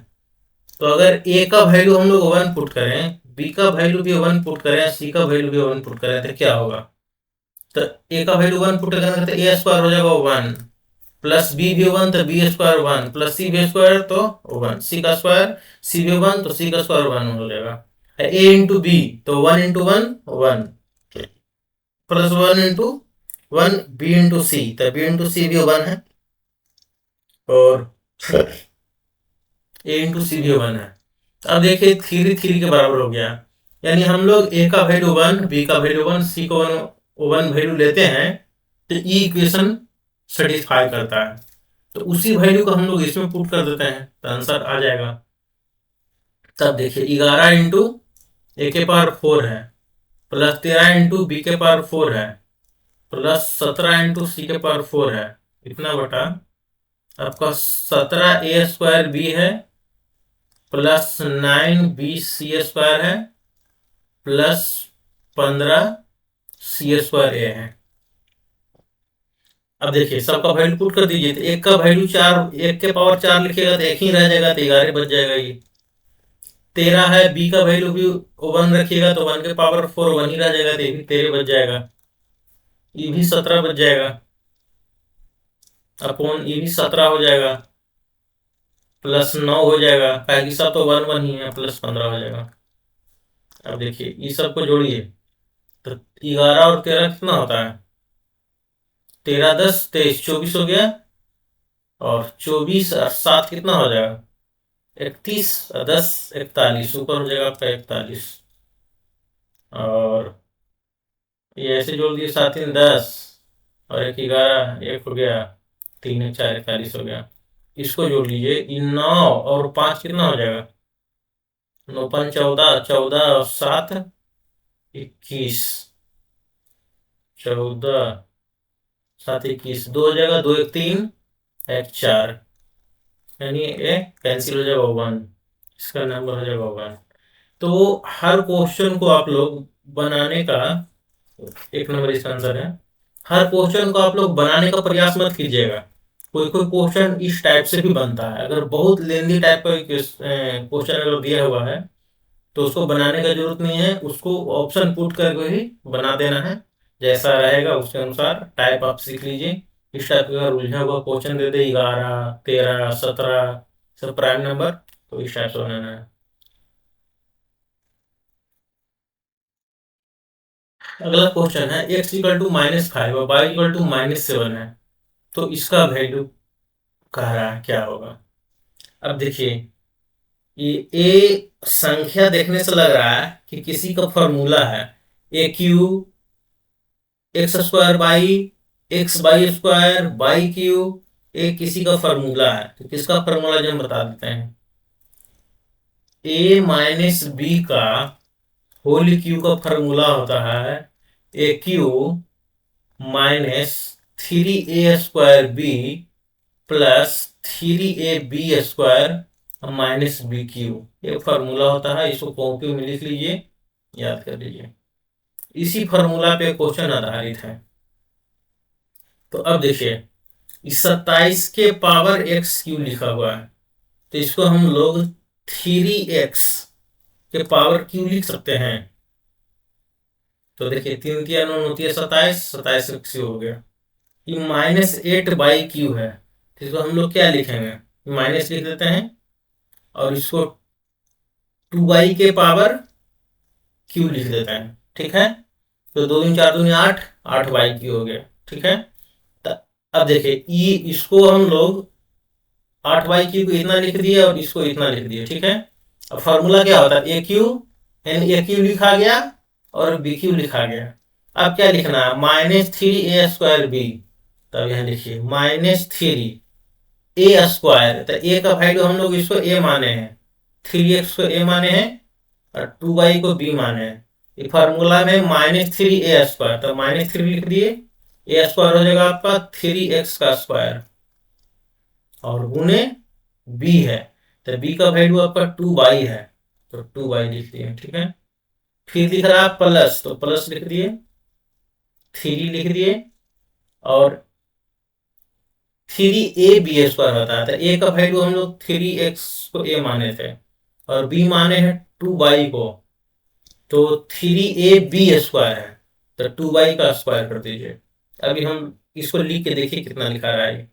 [SPEAKER 1] तो अगर ए का वैल्यू हम लोग 1 पुट करें, बी का वैल्यू भी 1 पुट करें, सी का वैल्यू भी 1 पुट करें, तो क्या होगा, तो ए का वैल्यू 1 पुट करेंगे तो ए स्क्वायर हो जाएगा 1, प्लस बी भी 1 तो बी स्क्वायर 1, प्लस सी भी स्क्वायर तो 1, सी का स्क्वायर सी भी 1 तो सी का स्क्वायर 1 हो जाएगा। ए इंटू बी तो 1 into 1 1, plus 1 into 1 b into c, तो बी इंटू सी भी 1 है, और ए इंटू सी भी 1 है। अब देखिए 3 3 के बराबर हो गया, यानी हम लोग ए का वैल्यू 1, बी का वैल्यू 1, सी को 1 वैल्यू लेते हैं तो ई इक्वेशन सेटिस्फाई करता है। तो उसी वैल्यू को हम लोग इसमें पुट कर देते हैं तो आंसर आ जाएगा। तब देखिए 11 इंटू ए के पावर 4 है, प्लस 13 इंटू बी के पावर 4 है, प्लस 17 इंटू सी के पावर 4 है, इतना बटा आपका 17 ए स्क्वायर बी है, प्लस 9 बी सी स्क्वायर है, प्लस 15 सी स्क्वायर ए है। अब देखिए सबका वैल्यू पुट कर दीजिए, तो एक का वैल्यू 4, एक के पावर 4 लिखिएगा तो एक ही रह जाएगा, तो 11 बच जाएगा। ये 13 है, बी का वैल्यू भी 1 रखिएगा तो 1 के पावर 4 1 ही रह जाएगा, तो ये भी 13 बच जाएगा, ये भी 17 बच जाएगा, अपॉन ये भी 17 हो जाएगा, प्लस 9 हो जाएगा, ताकि सब तो 1 1 ही है, प्लस 15 हो जाएगा। अब देखिए ये सबको जोड़िए तो 11 और 13 कितना होता है, 13 10 23 24 हो गया, और 24 और 7 कितना हो जाएगा 31, 10 41, ऊपर हो जाएगा आपका 41। और ये ऐसे जोड़ दिए, 7 3 10 और 1 11, एक हो गया, 3 1 4 41 हो गया। इसको जोड़ लीजिए, ये 9 और 5 कितना हो जाएगा, 9 5 14, 14 और 7 21, 14 7 21, 2 हो जाएगा, 2 1 3 1 4, यानी ये कैंसिल हो जाएगा 1, इसका नंबर हो जाएगा 1। तो हर क्वेश्चन को आप लोग बनाने का, 1 नंबर इसका आंसर है। हर क्वेश्चन को आप लोग बनाने का प्रयास मत कीजिएगा। कोई कोई क्वेश्चन इस टाइप से भी बनता है, अगर बहुत लेंदी टाइप का क्वेश्चन अगर दिया हुआ है तो उसको बनाने का जरूरत नहीं है, उसको ऑप्शन पुट करके ही बना देना है। जैसा रहेगा उसके अनुसार टाइप आप सीख लीजिए। इस टाइप का अगर उलझा हुआ क्वेश्चन दे दे, 11 13 17 सब प्राइम नंबर, तो इस टाइप से बनाना है। अगला क्वेश्चन है, x इक्वल टू -5 और y इक्वल टू -7 है, तो इसका वैल्यू कह रहा है क्या होगा। अब देखिए, ये संख्या देखने से लग रहा है कि किसी का फॉर्मूला है, ए cube x square by x by square by cube, ये किसी का फॉर्मूला है। तो किसका फॉर्मूला जो हम बता देते हैं, ए माइनस बी का होल क्यू का फॉर्मूला होता है ए cube -3a² b plus 3ab² minus b cube, ये फॉर्मूला होता है। इसको कॉपी में लिख लीजिए, याद कर लीजिए। इसी फॉर्मूला पे क्वेश्चन आधारित है। तो अब देखिए, इस 27 के पावर एक्स क्यू लिखा हुआ है, तो इसको हम लोग 3x के पावर क्यू लिख सकते हैं। तो देखिए, 3 3 9 9 27, 27 क्यू हो गया। ये -8/क्यू है, तो इसको हम लोग क्या लिखेंगे, माइनस लिख देते हैं और इसको 2y के पावर क्यू लिख देते हैं। ठीक है, तो 2 दूनी 4 दूनी 8, 8y क्यू हो गया। ठीक है, अब देखिए, ये इसको हम लोग 8y क्यू को इतना लिख दिए और इसको इतना लिख दिए। ठीक है, अब फॉर्मूला क्या होता है, ए क्यू यानी ए क्यू लिखा गया और बी क्यू लिखा गया। अब क्या लिखना है, -3a²b, तब यहाँ लिखिए -3a², तो ए का वैल्यू हम लोग इसको ए माने हैं, 3x को ए माने हैं और 2y को बी माने हैं। ये फार्मूला में -3a², तो -3 लिख दिए, a² हो जाएगा आपका 3x का स्क्वायर और गुने बी है, तो बी का वैल्यू आपका 2y है, तो 2y लिख दिए। ठीक है, फिर दिख रहा है प्लस, तो प्लस लिख दिए, 3 लिख दिए और 3ab² होता है, तो a का वैल्यू हम लोग 3x को a माने थे और b माने हैं 2y को, तो 3ab² है, तो 2y का स्क्वायर कर दीजिए। अभी हम इसको लिख के देखिए कितना लिखा रहा है।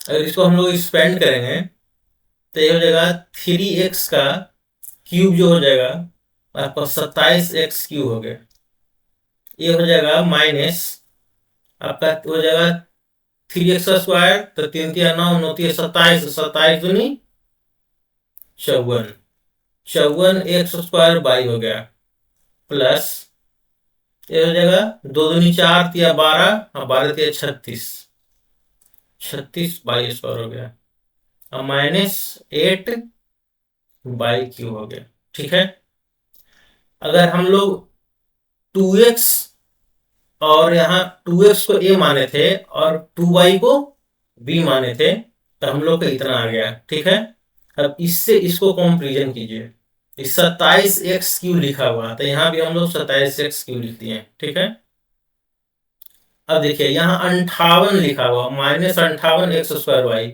[SPEAKER 1] अगर इसको हम लोग एक्सपेंड करेंगे तो ये हो जाएगा 3x का क्यूब जो हो जाएगा आपका 27x³ हो गया। ये हो जाएगा माइनस आपका हो जाएगा 3x का स्क्वायर, तो 3 3 9 9 3 27, 27 दूनी 54, 54x² बाई हो गया, प्लस ये हो जाएगा 2 दूनी 4 तिया 12 और 12 तिया 36, 36/² हो गया और -8/क्यू हो गया। ठीक है, अगर हम लोग 2x और यहाँ 2x को a माने थे और 2y को b माने थे, तो हम लोग का इतना आ गया। ठीक है, अब इससे इसको कंपेरिजन कीजिए, इस 27x³ लिखा हुआ, तो यहाँ भी हम लोग 27x³ लिख दिए। ठीक है, अब देखिए यहाँ 58 लिखा हुआ, -58x²y,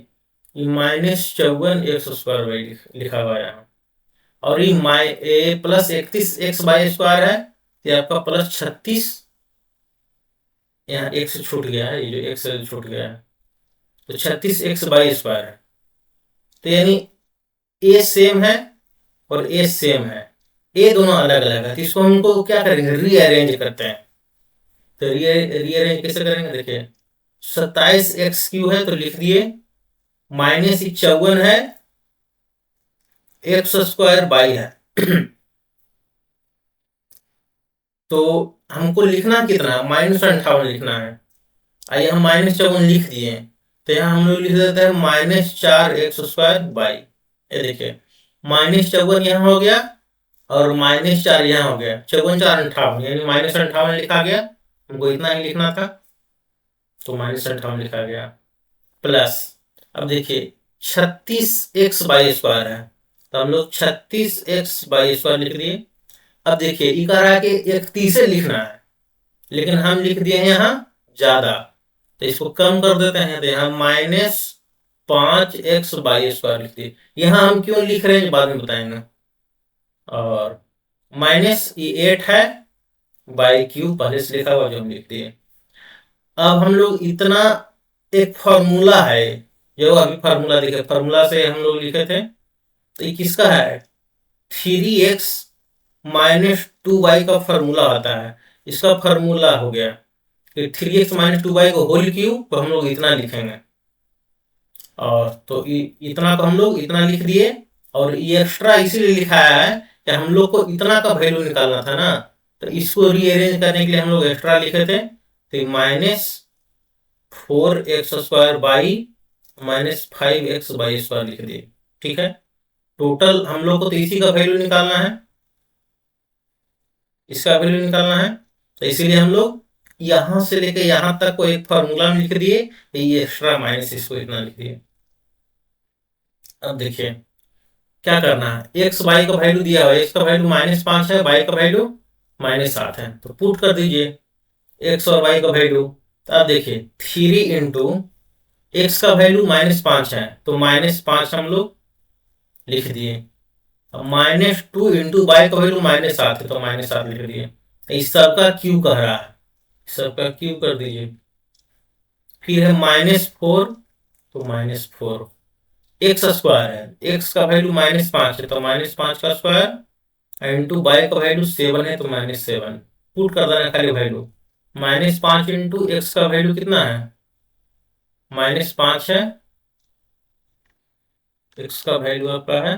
[SPEAKER 1] -54x² लिखा हुआ है यहाँ, और ये +31x² है, ये आपका +36, यहाँ x छूट गया है, ये जो x छूट गया है, तो 36x² है। तो यानी a सेम है और a सेम है, a दोनों अलग अलग है, तो इसको हमको क्या करेंगे, रीअरेंज करते हैं। तो रीअरेंज कैसे करेंगे, देखिए 27x³ है तो लिख दिए, -54 है, x² बाई है तो हमको लिखना कितना है, -58 लिखना है। आइए हम -54 लिख दिए, तो यहाँ हम लोग लिख देते हैं -4x² ये देखिए -54 यहाँ हो गया और -4 यहाँ हो गया, 54×4 = 58 यानी -58 लिखा गया। हमको इतना ही लिखना था तो -58 लिखा गया। प्लस अब देखिए 36x² है, तो हम लोग 36x² लिख दिए। अब देखिए ये कह रहा है कि 31 लिखना है, लेकिन हम लिख दिए हैं यहाँ ज्यादा, तो इसको कम कर देते हैं, तो यहाँ -5x² लिख दिए। यहाँ हम क्यों लिख रहे हैं बाद में बताएंगे। और -8 है बाई क्यू पहले से लिखा हुआ जो हम लिख दिए। अब हम लोग इतना एक फॉर्मूला है जो अभी फार्मूला लिखे, फार्मूला से हम लोग लिखे थे, तो ये किसका है 3x - 2y का फार्मूला आता है। इसका फार्मूला हो गया कि 3x - 2y को होल क्यू तो हम लोग इतना लिखेंगे। और तो इतना को हम लोग इतना लिख दिए, और ये एक्स्ट्रा इसीलिए लिखाया है कि हम लोग को इतना का वैल्यू निकालना था ना, तो इसको रीअरेंज करने के लिए हम लोग एक्स्ट्रा लिखे थे, तो -4x² बाई -5x² लिख दिए। ठीक है, टोटल हम लोग को तो इसी का वैल्यू निकालना है, इसका वैल्यू निकालना है, तो इसीलिए हम लोग यहां से लेके यहां तक को एक फार्मूला में लिख दिए, ये एक्स्ट्रा माइनस इसको इतना लिख दिए। अब देखिए क्या करना है, एक्स वाई का वैल्यू दिया हुआ है, एक्स का वैल्यू -5 है, वाई का वैल्यू -7 है, तो पुट कर दीजिए एक्स और वाई का वैल्यू। तो अब देखिए 3 इंटू एक्स का वैल्यू -5 है, तो -5 हम लोग लिख दिए। अब -2 इंटू वाई का वैल्यू -7 है, तो -7 लिख दिए। इस सबका क्यू कह रहा है, सबका क्यू कर दीजिए। फिर है -4, तो -4 x² है, x का वैल्यू -5 है, तो -5 का स्क्वायर इंटू वाई का वैल्यू 7 है, तो -7 पुट कर देना खाली वैल्यू। -5 इंटू एक्स का वैल्यू कितना है -5 है, एक्स का वैल्यू आपका है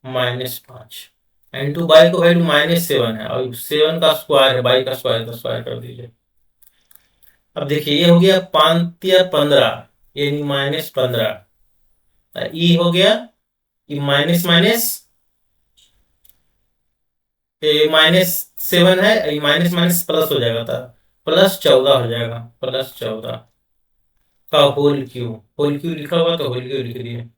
[SPEAKER 1] -5 इंटू वाई का वैल्यू -7 है, और 7 का स्क्वायर है, वाई का स्क्वायर, तो स्क्वायर कर दीजिए। अब देखिए ये हो गया 5 या 15 यानी -15, ई हो गया ये माइनस माइनस -7 है, ये माइनस माइनस प्लस हो जाएगा, था +14 हो जाएगा, +14 का होल क्यू लिखा हुआ तो होल क्यू लिख दिए।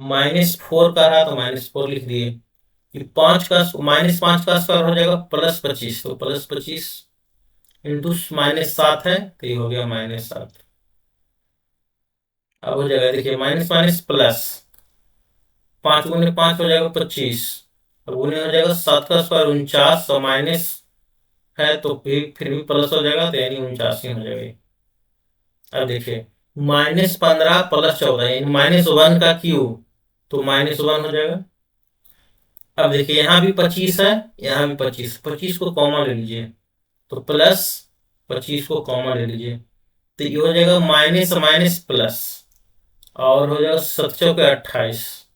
[SPEAKER 1] -4 का रहा तो -4 लिख दिए। ये 5 का -5 का स्क्वायर हो जाएगा +25, तो +25 इंटू -7 है, तो ये हो गया -7। अब हो जाएगा देखिए माइनस माइनस प्लस, 5 × 5 हो जाएगा 25, अब उन्हें हो जाएगा 7 का स्क्वायर 49, और माइनस है तो फिर भी प्लस हो जाएगा, तो यानी 49 ही हो जाएगा। अब देखिए -15 +14 यानी -1 का क्यू, तो -1 हो जाएगा। अब देखिए यहाँ भी 25 है, यहाँ भी 25, 25 को कॉमन ले लीजिए, तो प्लस 25 को कॉमन ले लीजिए, तो ये हो जाएगा माइनस माइनस प्लस, और हो जाएगा 7×4 = 28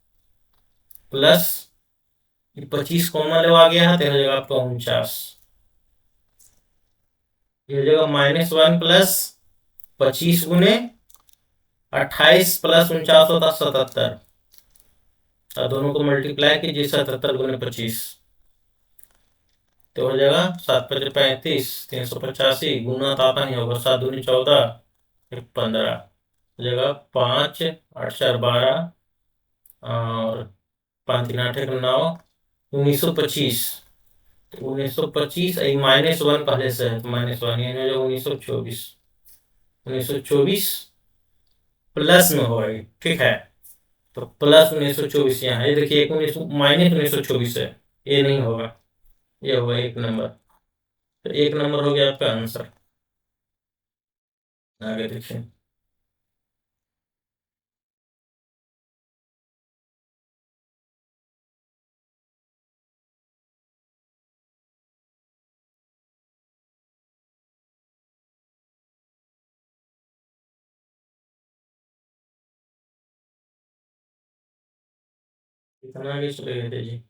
[SPEAKER 1] प्लस 25 कॉमन ले आ गया है, तो हो जाएगा आपका 49, ये हो जाएगा -1 प्लस 25×28 प्लस 49 होता 77, और दोनों को मल्टीप्लाई कीजिए, 77×25, तो हो जाएगा 7×5 = 35, 385 गुना तो आता नहीं होगा, 7×2 = 14, 15 हो जाएगा, 5 8 4 12 और 5 3 8 1 9, 1925, तो 1925 -1 पहले से है, तो -1 यानी हो जाएगा 1924, 1924 प्लस में होगा ये, ठीक है, तो प्लस 1924 यहाँ, ये देखिए -1924 है, ये नहीं होगा, ये होगा 1 नंबर, तो 1 नंबर हो गया आपका आंसर। आगे देखिए कितना आगे चले गए थे जी।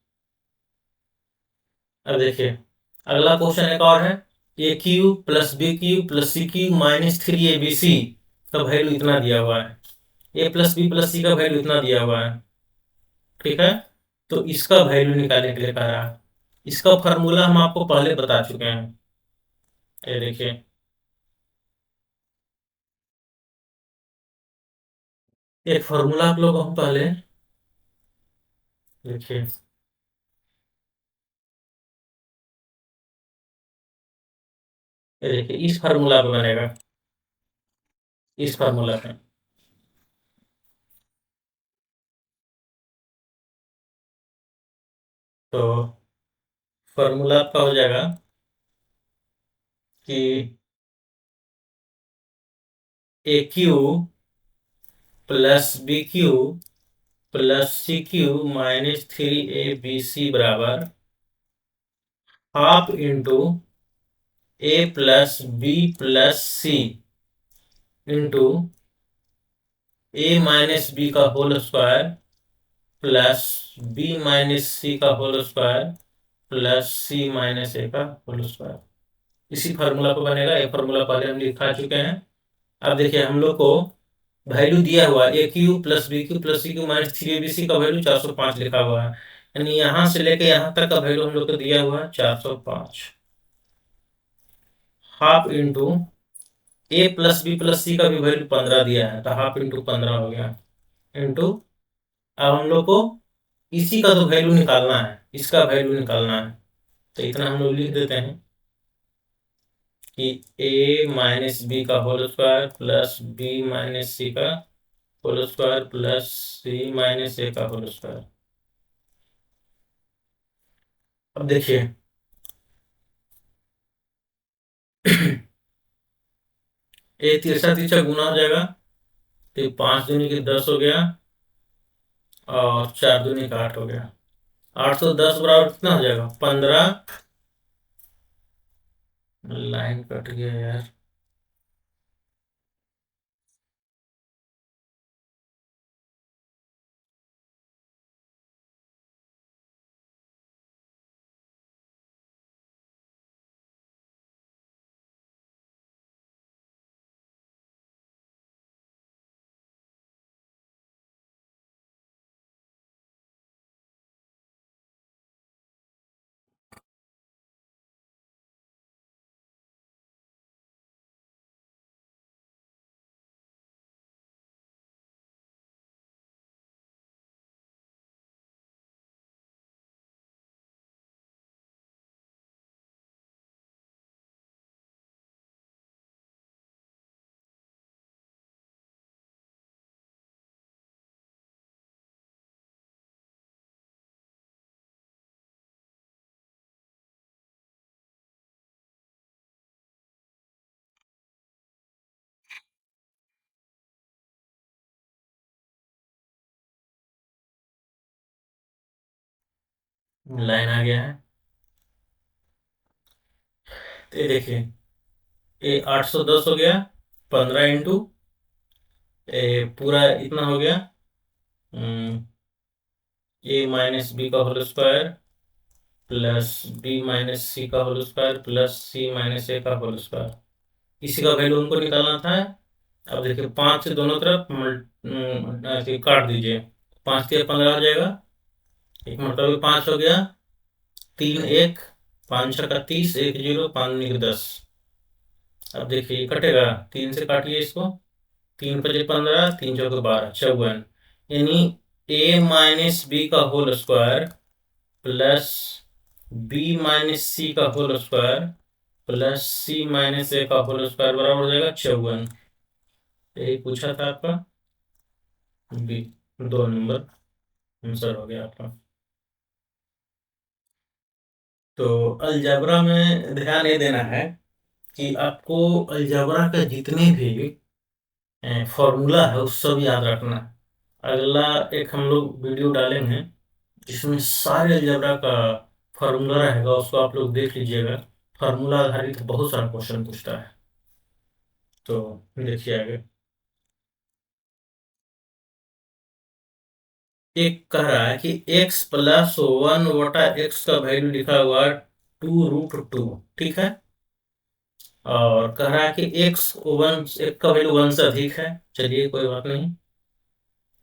[SPEAKER 1] अब देखिए अगला क्वेश्चन एक और है, ए cube plus B cube plus सी क्यू माइनस 3abc का वैल्यू इतना दिया हुआ है। ए प्लस बी प्लस सी का वैल्यू इतना दिया हुआ है, ठीक है। तो इसका वैल्यू निकालने के लिए कह रहा है। इसका फॉर्मूला हम आपको पहले बता चुके हैं। ये देखिए एक फॉर्मूला आप लोग हम पहले देखिए, ये देखिए इस फार्मूला पे बनेगा, इस फार्मूला पे। तो फार्मूला आपका हो जाएगा कि ए cube plus B cube plus सी क्यू माइनस 3abc बराबर half into a plus B plus C into a minus b का whole square plus b minus c का whole square plus c minus a का whole square. इसी formula पर बनेगा। ये formula पहले हम लिखा चुके हैं। अब देखिए हम लोग को वैल्यू दिया हुआ a cube plus B cube plus C cube minus 3abc का वैल्यू 405 लिखा हुआ है, यानी यहाँ से लेके यहाँ तक का वैल्यू हम लोग को दिया हुआ है 405। Half into a plus B plus सी का भी वैल्यू 15 दिया है, तो हाफ इंटू 15 हो गया इंटू। अब हम लोग को इसी का तो वैल्यू निकालना है, इसका वैल्यू निकालना है। तो इतना हम लोग लिख देते हैं कि ए माइनस बी का whole square plus b minus c का whole square plus c minus a का होल स्क्वायर। अब देखिए ए तिरछा तिरछा गुना हो जाएगा, तो 5 दूनी के 10 हो गया और 4 दूनी का 8 हो गया। 810 बराबर कितना हो जाएगा 15। लाइन कट गया यार। लाइन आ गया है। तो ये देखिए ये 810 हो गया, 15 इंटू पूरा इतना हो गया ए माइनस बी का whole square plus b minus c का whole square plus c minus a का होल स्क्वायर। इसी का वैल्यू उनको निकालना था। अब देखिए 5 से दोनों तरफ ऐसे काट दीजिए, 5 के 15 हो जाएगा, एक मतलब 5 हो गया, 3 1, 5 6 का 30, 1 0, 5 दूनी के 10। अब देखिए ये कटेगा, 3 से काटिए इसको, 3 5 15, 3 4 12, 54, यानी ए माइनस बी का whole square plus b minus c का whole square plus c minus a का होल स्क्वायर बराबर हो जाएगा 54। यही पूछा था आपका, बी 2 नंबर आंसर हो गया आपका। तो अलजेब्रा में ध्यान ये देना है कि आपको अलजेब्रा का जितने भी फॉर्मूला है उस सब याद रखना है। अगला एक हम लोग वीडियो डालेंगे जिसमें सारे अलजेब्रा का फॉर्मूला रहेगा, उसको आप लोग देख लीजिएगा। फार्मूला आधारित बहुत सारा क्वेश्चन पूछता है। तो देखिए आगे एक कह रहा है कि x प्लस 1 बटा एक्स का वैल्यू लिखा हुआ 2√2, ठीक है। और कह रहा है कि x वन, एक का वैल्यू 1 से अधिक है, चलिए कोई बात नहीं।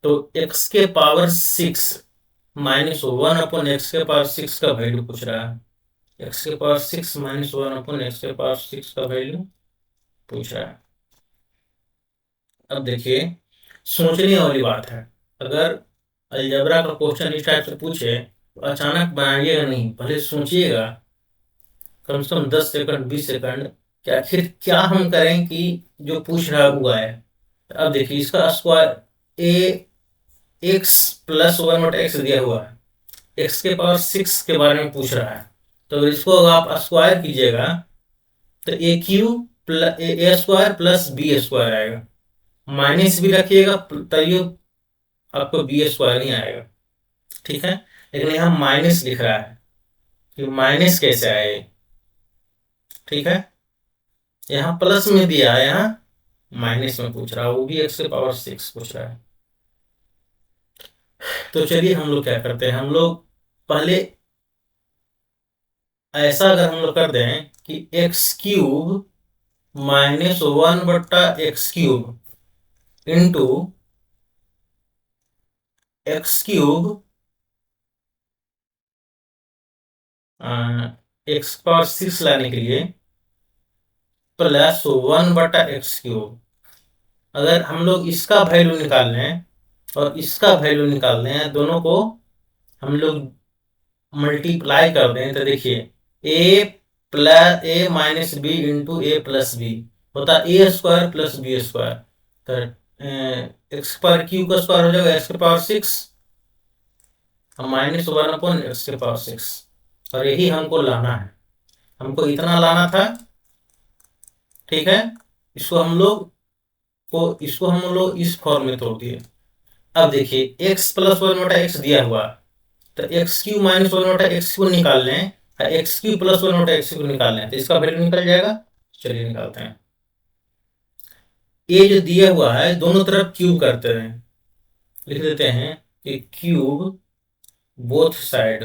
[SPEAKER 1] तो x के पावर 6 माइनस 1/x के पावर 6 का वैल्यू पूछ रहा है। x के पावर 6 माइनस 1/x के पावर 6 का वैल्यू पूछ रहा है। अब देखिए, सोचने वाली बात है। अगर अलजेब्रा का क्वेश्चन इस टाइप से पूछे तो अचानक बनाइएगा नहीं, पहले सोचिएगा कम से कम 10 सेकंड 20 सेकंड कि आखिर क्या हम करें कि जो पूछ रहा हुआ है। अब देखिए, इसका स्क्वायर ए एक्स प्लस 1/x दिया हुआ है, एक्स के पावर 6 के बारे में पूछ रहा है। तो इसको अगर आप स्क्वायर कीजिएगा तो A square plus B square आएगा, माइनस भी रखिएगा तभी आपको बी स्क्वायर ही आएगा, ठीक है। लेकिन यहाँ माइनस लिख रहा है कि माइनस कैसे आए, ठीक है। यहाँ प्लस में दिया है, यहाँ माइनस में पूछ रहा है, वो भी एक्स के पावर 6 पूछ रहा है। तो चलिए हम लोग क्या करते हैं, हम लोग पहले ऐसा अगर हम लोग कर दें कि x³ minus 1/x³ into x³ x power 6 लाने के लिए प्लस 1/x³। अगर हम लोग इसका वैल्यू निकाल लें और इसका वैल्यू निकाल लें, दोनों को हम लोग मल्टीप्लाई कर दें तो देखिए a minus b into a plus b होता है ए स्क्वायर प्लस बी स्क्वायर। तो एक्स पर क्यू का स्क्वायर हो जाएगा एक्स के पावर 6 माइनस 1/x के पावर 6, और यही हमको लाना है, हमको इतना लाना था, ठीक है। इसको हम लोग इस फॉर्म में तोड़ दिए। अब देखिए x प्लस 1/x दिया हुआ, तो x³ माइनस 1/x को निकाल लें, x³ प्लस 1/x को निकाल लें तो इसका वैल्यू निकल जाएगा। चलिए निकालते हैं। ये जो दिया हुआ है दोनों तरफ क्यूब करते हैं, लिख देते हैं कि क्यूब बोथ साइड,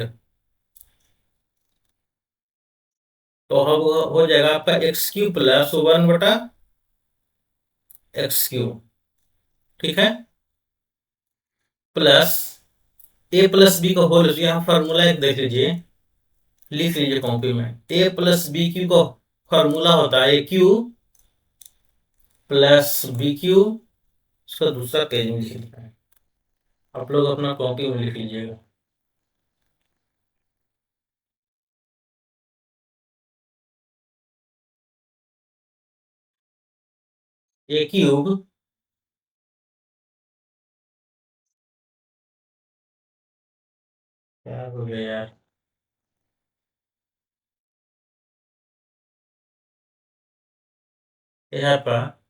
[SPEAKER 1] तो हो जाएगा आपका x³ प्लस 1/x³, ठीक है, प्लस a प्लस बी का होल। यहाँ फॉर्मूला एक देख लीजिए, लिख लीजिए कॉपी में, a प्लस बी क्यू का फॉर्मूला होता है क्यू प्लस बी क्यू। इसका दूसरा पेज में लिख लिखा है, आप लोग अपना कॉपी में लिख लीजिएगा। a³ क्या हो गया यार, यहाँ पर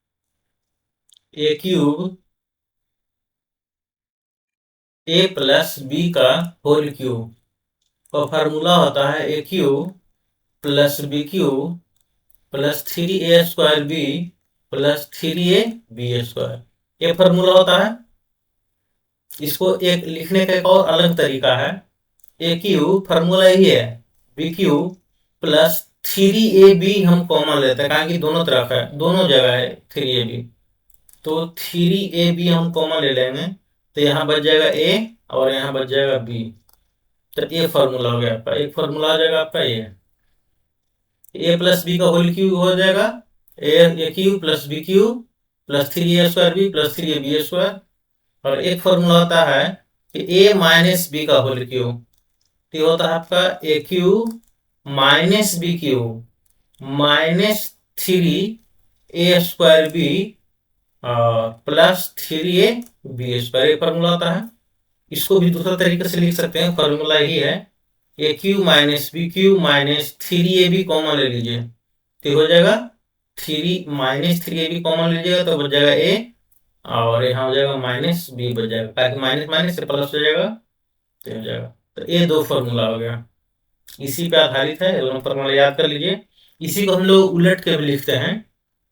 [SPEAKER 1] a³ a प्लस बी का होल क्यूब का फॉर्मूला होता है a³ plus b³ plus 3a² b plus 3ab²। ये फॉर्मूला होता है। इसको एक लिखने का एक और अलग तरीका है, a³ फॉर्मूला यही है, b³ प्लस 3ab हम कॉमन लेते हैं, कारण कि दोनों तरफ है, दोनों जगह है 3ab, तो 3ab हम कॉमन ले लेंगे तो यहाँ बच जाएगा a और यहाँ बच जाएगा b। तो ये फॉर्मूला हो गया आपका, एक फॉर्मूला आ जाएगा आपका ये a प्लस बी का होल क्यूब हो जाएगा, a³ plus b³ plus 3a² b plus 3ab²। और एक फॉर्मूला होता है कि a माइनस बी का होल क्यूब, तो होता है आपका a³ minus b³ minus 3a² b plus 3ab²। एक फॉर्मूला होता है। इसको भी दूसरा तरीके से लिख सकते हैं, फॉर्मूला यही है a³ minus b³ minus 3ab common ले लीजिए तो हो जाएगा 3 माइनस 3ab कॉमन लीजिएगा तो बच जाएगा a, और यहाँ हो जाएगा माइनस b बच जाएगा, ताकि माइनस माइनस से प्लस हो जाएगा तो हो जाएगा। तो ये दो फॉर्मूला हो गया, इसी पे आधारित है, दोनों फॉर्मूला याद कर लीजिए। इसी को हम लोग उलट के भी लिखते हैं,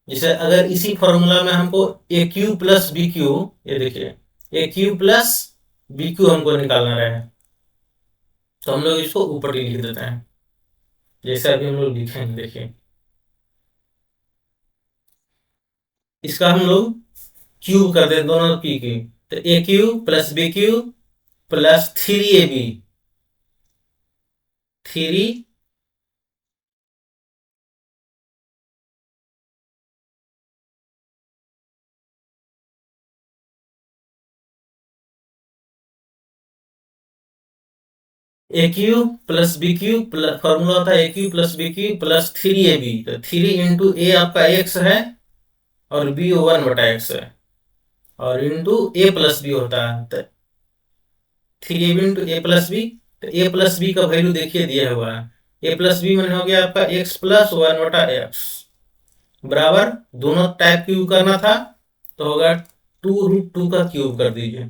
[SPEAKER 1] जैसे अगर इसी फॉर्मूला में हमको a³ प्लस b³, ये देखिए a³ प्लस b³ हमको निकालना रहे तो हम लोग इसको ऊपर ही लिख देते हैं, जैसे अभी हम लोग लिखेंगे, देखिए इसका हम लोग क्यूब कर दें दोनों की क्यूब, तो a cube plus b cube plus 3ab, 3 a cube plus b cube plus, formula होता है a cube plus b cube plus 3ab, तो 3 इंटू ए आपका एक्स है और बी 1/x है, और इंटू ए प्लस बी होता है, तो 3ab into a plus B. तो ए प्लस बी का वैल्यू देखिए दिया हुआ है, ए प्लस बी मैंने हो गया आपका एक्स प्लस 1/x बराबर, दोनों टाइप क्यूब करना था तो होगा 2√2 का क्यूब कर दीजिए,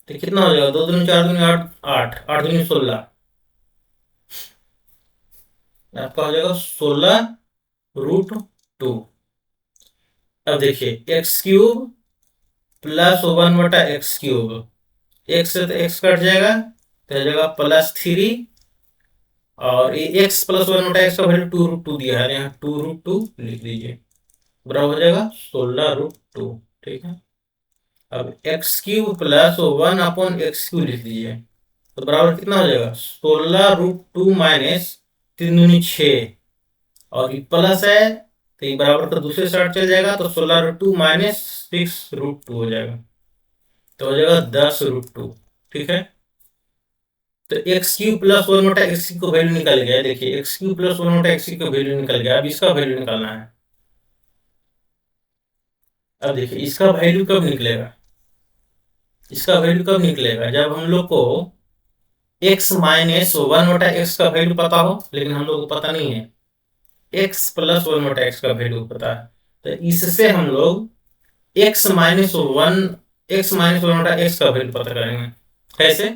[SPEAKER 1] तो कितना हो जाएगा, 2 दूनी 4 दूनी 8, 8 8 दूनी 16, आपका हो जाएगा 16√2। अब देखिए x cube plus 1/x cube, x से तो एक्स कट जाएगा तो हो जाएगा +3, और ये एक्स प्लस 1/x का वैल्यू 2√2 दिया है, यहाँ 2√2 लिख दीजिए, बराबर हो जाएगा 16√2। ठीक है, अब x cube plus 1/x cube लिख दीजिए, तो बराबर कितना हो जाएगा, 16√2 माइनस 3 दूनी 6, और ये प्लस है तो ये बराबर का दूसरे साइड चल जाएगा, तो 16√2 माइनस 6√2 हो जाएगा, तो हो जाएगा 10√2। ठीक है, तो एक्स क्यूब प्लस 1/x को वैल्यू निकल गया, देखिए एक्स क्यूब प्लस 1/x को वैल्यू निकल गया, अब इसका वैल्यू निकालना है। अब देखिए इसका वैल्यू कब निकलेगा, इसका वैल्यू कब निकलेगा, जब हम लोग को x माइनस 1/x का वैल्यू पता हो, लेकिन हम लोग को पता नहीं है, x प्लस 1/x का वैल्यू पता है, तो इससे हम लोग x-1/x का वैल्यू पता करेंगे। कैसे,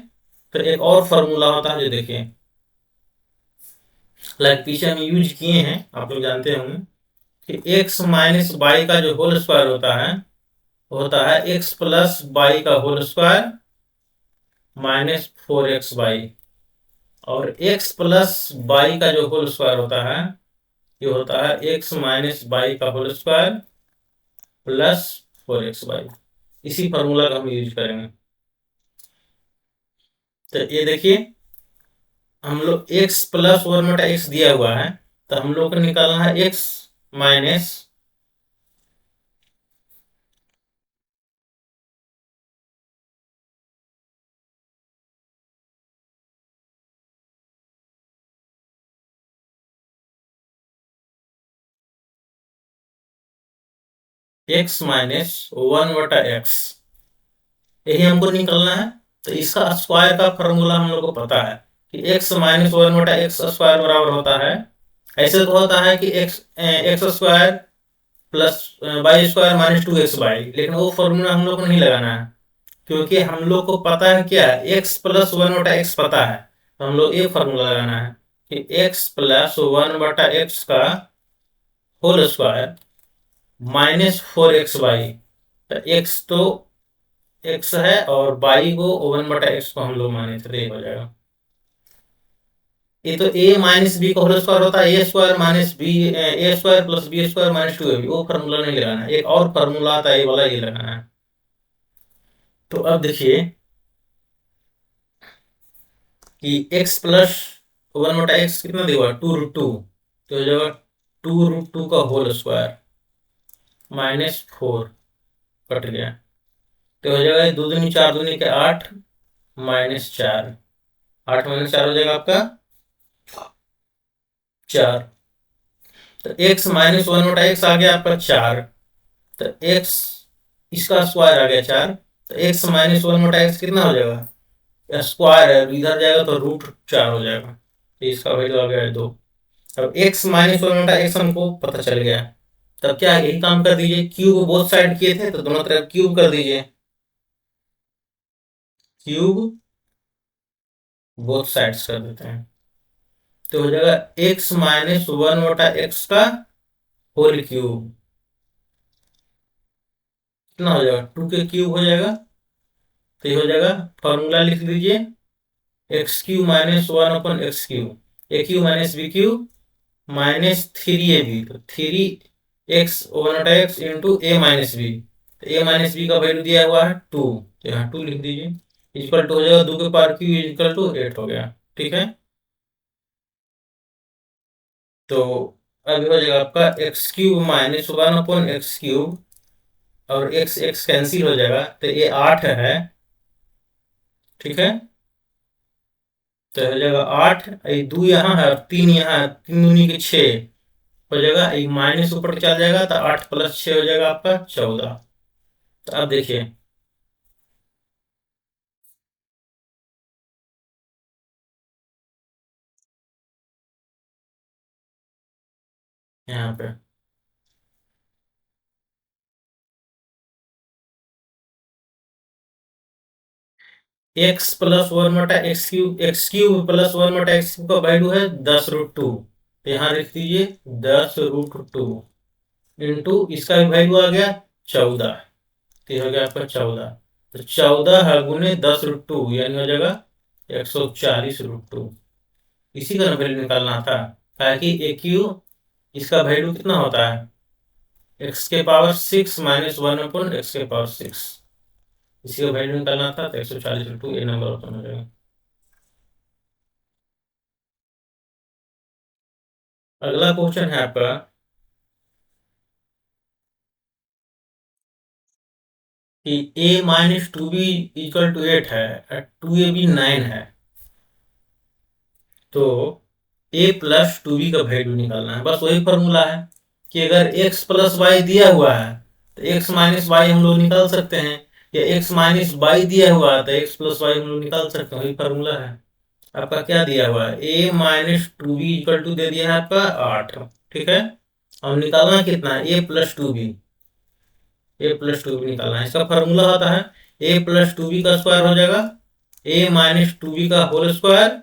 [SPEAKER 1] तो एक और फॉर्मूला होता है जो देखिए, लाइक पीछे हम यूज किए हैं, आप लोग जानते होंगे कि x माइनस बाई का जो होल स्क्वायर होता है x प्लस बाई का होल स्क्वायर माइनस 4x/, और x प्लस बाई का जो होल स्क्वायर होता है ये होता है x माइनस बाई का होल स्क्वायर प्लस 4x/। इसी फॉर्मूला का हम यूज करेंगे, तो ये देखिए हम लोग x प्लस 1/x दिया हुआ है, तो हम लोग को निकालना है x minus x minus 1/x, यही हमको निकलना है। तो इसका स्क्वायर का फॉर्मूला हम लोग को पता है कि x माइनस 1/x स्क्वायर बराबर होता है, ऐसे तो होता है कि x square plus y square minus 2x/, लेकिन वो फॉर्मूला हम लोग को नहीं लगाना है, क्योंकि हम लोग को पता है क्या, x प्लस 1/x पता है, तो हम लोग ये फॉर्मूला लगाना है कि x प्लस 1/x का होल स्क्वायर माइनस 4x/, तो x तो x है और बाई को 1/x को हम लोग माने थे, हो जाएगा। ये तो a माइनस बी का होल स्क्वायर होता है, ए square minus b, a square plus B square minus 2ab, वो फार्मूला नहीं लगाना है, एक और फार्मूला आता है ये वाला, ये लगाना है। तो अब देखिए कि x प्लस 1/x कितना देगा, 2√2, तो हो जाएगा 2√2 का होल स्क्वायर माइनस 4, कट गया, तो हो जाएगा 2 दूनी 4 दूनी के 8 माइनस 4, 8 माइनस 4 हो जाएगा आपका 4, तो x माइनस 1/x आ गया आपका 4, तो x इसका स्क्वायर आ गया 4, तो x माइनस 1/x कितना हो जाएगा, स्क्वायर है इधर जाएगा तो √4 हो जाएगा, तो इसका वैल्यू आ गया 2। अब x माइनस 1/x हमको पता चल गया, तब क्या यही काम कर दीजिए, क्यूब बोथ साइड किए थे तो दोनों तरफ क्यूब कर दीजिए, क्यूब बोथ साइड्स कर देते हैं, तो हो जाएगा x माइनस 1/x का होल क्यूब, कितना हो जाएगा 2 के क्यूब हो जाएगा, तो ये हो जाएगा, फॉर्मूला लिख लीजिए x³ minus 1/x³, a cube minus b cube minus 3ab, तो 3x into a minus b. A minus b का वैल्यू दिया हुआ है 2, तो यहाँ 2 लिख दीजिए। इक्वल टू हो जाएगा 2 के पावर क्यू इक्वल टू 8 हो गया। ठीक है, तो अभी हो जाएगा आपका एक्स क्यूब माइनस 1/x³ और एक्स एक्स कैंसिल हो जाएगा, तो ये 8 है। ठीक है, तो हो जाएगा 8, ये 2 यहाँ है और 3 यहाँ है, 3 दूनी के 6 हो जाएगा, एक माइनस ऊपर चल जाएगा, तो 8 प्लस 6 हो जाएगा आपका 14। तो अब देखिए यहाँ पे x plus 1/x³ x³ plus 1/x³ का वैल्यू है 10√2, तो यहाँ लिख दीजिए 10√2 इंटू इसका भी वैल्यू आ गया 14, तो ये हो गया आपका 14। तो 14 गुने 10√2 यानी हो जाएगा 140√2। इसी का वैल्यू निकालना था, ताकि ए क्यू इसका वैल्यू कितना होता है, x⁻6 माइनस 1/x⁻6। इसी का वैल्यू निकालना था, तो 140√2 ये नंबर ओपन हो जाएगा। अगला क्वेश्चन है आपका कि a minus 2b equal to 8 है और 2ab 9 है, तो a प्लस 2b का वैल्यू निकालना है। बस वही फॉर्मूला है कि अगर x प्लस वाई दिया हुआ है तो x माइनस वाई हम लोग निकाल सकते हैं, या x माइनस वाई दिया हुआ है तो x प्लस वाई हम लोग निकाल सकते हैं, वही फॉर्मूला है। आपका क्या दिया हुआ है, a minus 2b equal to दे दिया है आपका 8। ठीक है, अब निकालना कितना है, a प्लस 2b निकालना है। इसका फॉर्मूला होता है a+2b का स्क्वायर हो जाएगा a-2b का होल स्क्वायर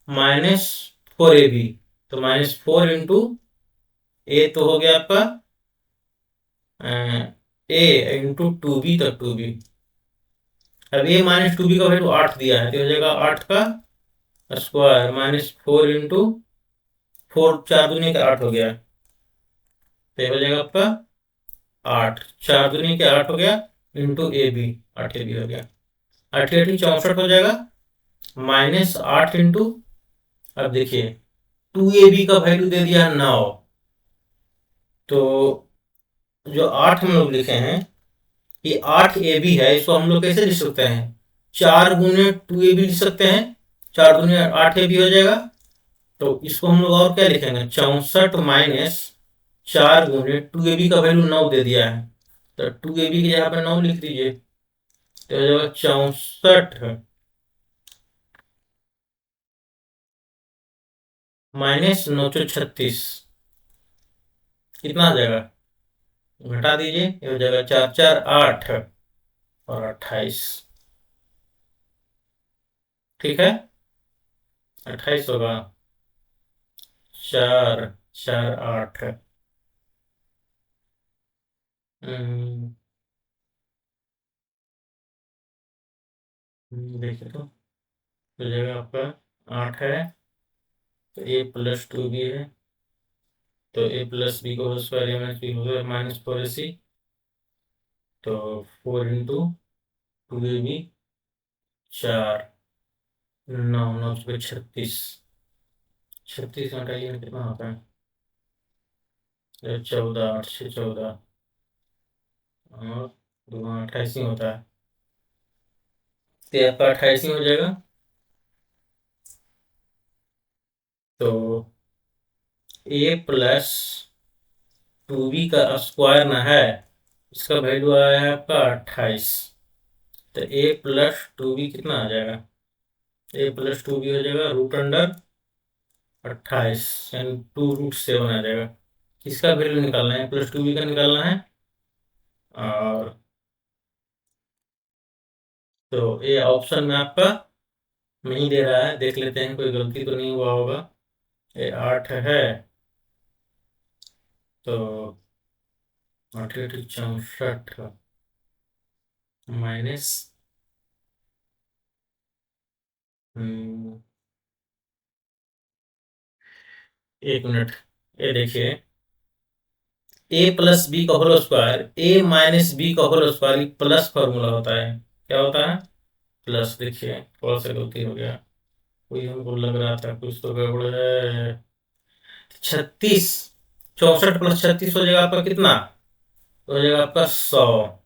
[SPEAKER 1] माइनस 4ab, तो -4 इंटू ए तो हो गया आपका ए इंटू 2b, तो 2b। अब a-2b का वैल्यू 8 दिया है, तो हो जाएगा 8 का स्क्वायर माइनस 4 इंटू 4, 4 दूनी का 8 हो गया, तो हो जाएगा आपका 8, 4 दूनी के 8 हो गया इंटू ए बी, 8ab हो गया। 8 64 हो जाएगा माइनस 8 इंटू, अब देखिए 2ab का वैल्यू दे दिया है 9, तो जो 8 हम लोग लिखे हैं ये 8ab है, इसको हम लोग कैसे लिख सकते हैं, 4 गुने 2ab लिख सकते हैं, 4 गुने 8ab हो जाएगा। तो इसको हम लोग और क्या लिखेंगे, 64 माइनस 4 गुने 2ab का वैल्यू 9 दे दिया है, तो 2ab की जगह पे 9 लिख दीजिए, तो हो जाएगा 64 माइनस 936, कितना आ जाएगा, घटा दीजिए, ये हो जाएगा 4 4 8 और 28। ठीक है, 28 होगा, 4 4 8। देखिए तो हो जाएगा आपका 8 है, तो a+2b है, तो a+b को होल स्क्वायर माइनस बी हो गया -4ac, तो 4 इंटू 2ab, 4 9 9 36, 36 घटाइए में कितना होता है, 14 8 से 14 और 2 28 ही होता है, तो आपका 28 ही हो जाएगा। तो a+2b का स्क्वायर ना है, इसका वैल्यू आया है आपका 28, तो a+2b कितना आ जाएगा, a+2b हो जाएगा √28 यानी 2√7 आ जाएगा। किसका वैल्यू निकालना है, a+2b का निकालना है, और तो ये ऑप्शन में आपका नहीं दे रहा है, देख लेते हैं कोई गलती तो नहीं हुआ होगा। ये 8 है, तो 8 8 64 माइनस एक मिनट, ये देखिए, ए प्लस बी का होल स्क्वायर, ए माइनस बी का होल स्क्वायर प्लस फॉर्मूला होता है। क्या होता है? प्लस। देखिए थोड़ा सा गलती हो गया, कोई हमको लग रहा था कुछ तो गड़बड़ है। 36, 64 + 36 हो जाएगा आपका कितना? हो जाएगा आपका 100।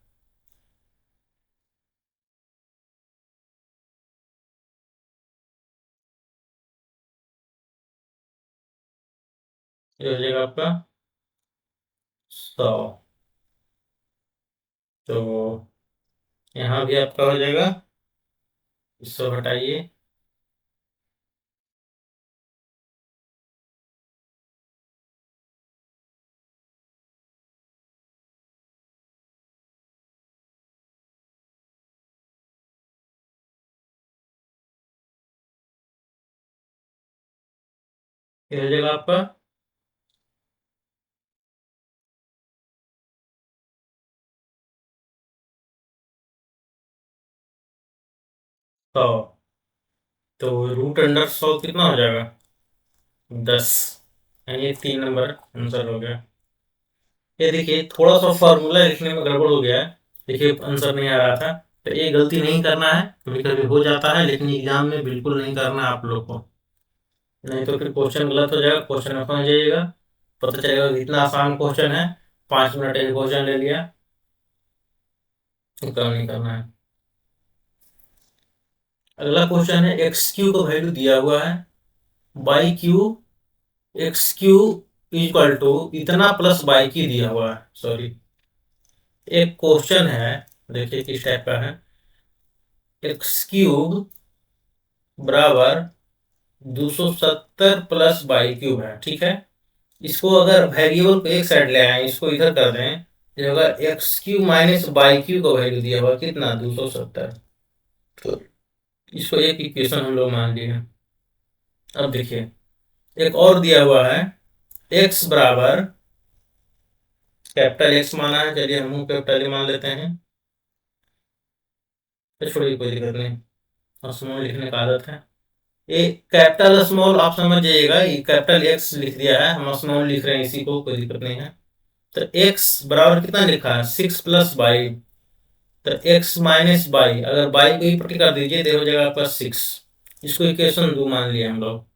[SPEAKER 1] ये हो जाएगा आपका 100। तो यहाँ भी आपका हो जाएगा, इसको हटाइए। ये हो जाएगा आपका 100। तो √अंडर 100 कितना हो जाएगा? 10। यानी 3 नंबर आंसर हो गया। ये देखिए थोड़ा सा फॉर्मूला लिखने में गड़बड़ हो गया है। देखिए आंसर नहीं आ रहा था, तो ये गलती नहीं करना है। कभी कभी हो जाता है, लेकिन एग्जाम में बिल्कुल नहीं करना है आप लोग को। नहीं तो फिर क्वेश्चन गलत हो जाएगा, क्वेश्चन में फंस जाइएगा। पता चलेगा कि इतना आसान क्वेश्चन है, 5 मिनट एक क्वेश्चन ले लिया। काम नहीं करना है। अगला क्वेश्चन है, एक्स क्यू का वैल्यू दिया हुआ है, by q, x q equal to इतना प्लस बाई क्यू दिया हुआ है। सॉरी, एक क्वेश्चन है, देखिए किस टाइप का है। एक्स क्यूब बराबर 270 प्लस बाई क्यूब है, ठीक है। इसको अगर वेरिएबल को एक साइड ले आए, इसको इधर कर दें, तो अगर x Q minus by Q का वैल्यू दिया हुआ कितना? 270। तो इसको एक इक्वेशन हम लोग मान लिए। अब देखिए एक और दिया हुआ है, एक्स बराबर, कैपिटल एक्स माना है, चलिए हम कैपिटल मान लेते हैं, तो छोड़िए कोई दिक्कत नहीं, और स्मॉल लिखने का आदत है। ये कैपिटल स्मॉल आप समझ जाइएगा, ये कैपिटल एक्स लिख दिया है, हम स्मॉल लिख रहे हैं इसी को, कोई दिक्कत नहीं है। तो एक्स बराबर कितना लिखा है? 6 प्लस बाई। तो एक्स माइनस बाई, अगर बाई को ही पट्टी कर दीजिए तो हो जाएगा आपका 6। इसको इक्वेशन 2 मान लिया हम लोग।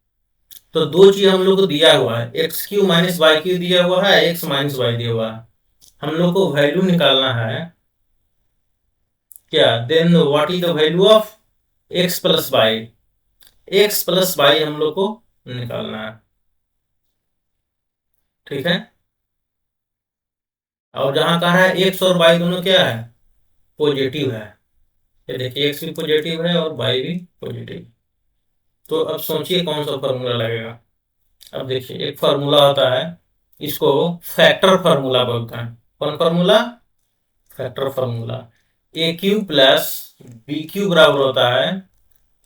[SPEAKER 1] तो दो चीज हम लोग को दिया हुआ है, x Q minus by q दिया हुआ है, एक्स माइनस बाई दिया हुआ है। हम लोग को वैल्यू निकालना है क्या? Then what is the value of x plus by? X plus by हम लोग को निकालना है, ठीक है। और जहां कहा है एक्स और बाई दोनों क्या है? पॉजिटिव है। ये देखिए एक्स भी पॉजिटिव है और बाई भी पॉजिटिव। तो अब सोचिए कौन सा फॉर्मूला लगेगा। अब देखिए एक फार्मूला होता है, इसको फैक्टर फार्मूला बोलते हैं। कौन formula? Factor formula. A cube plus B cube बराबर होता है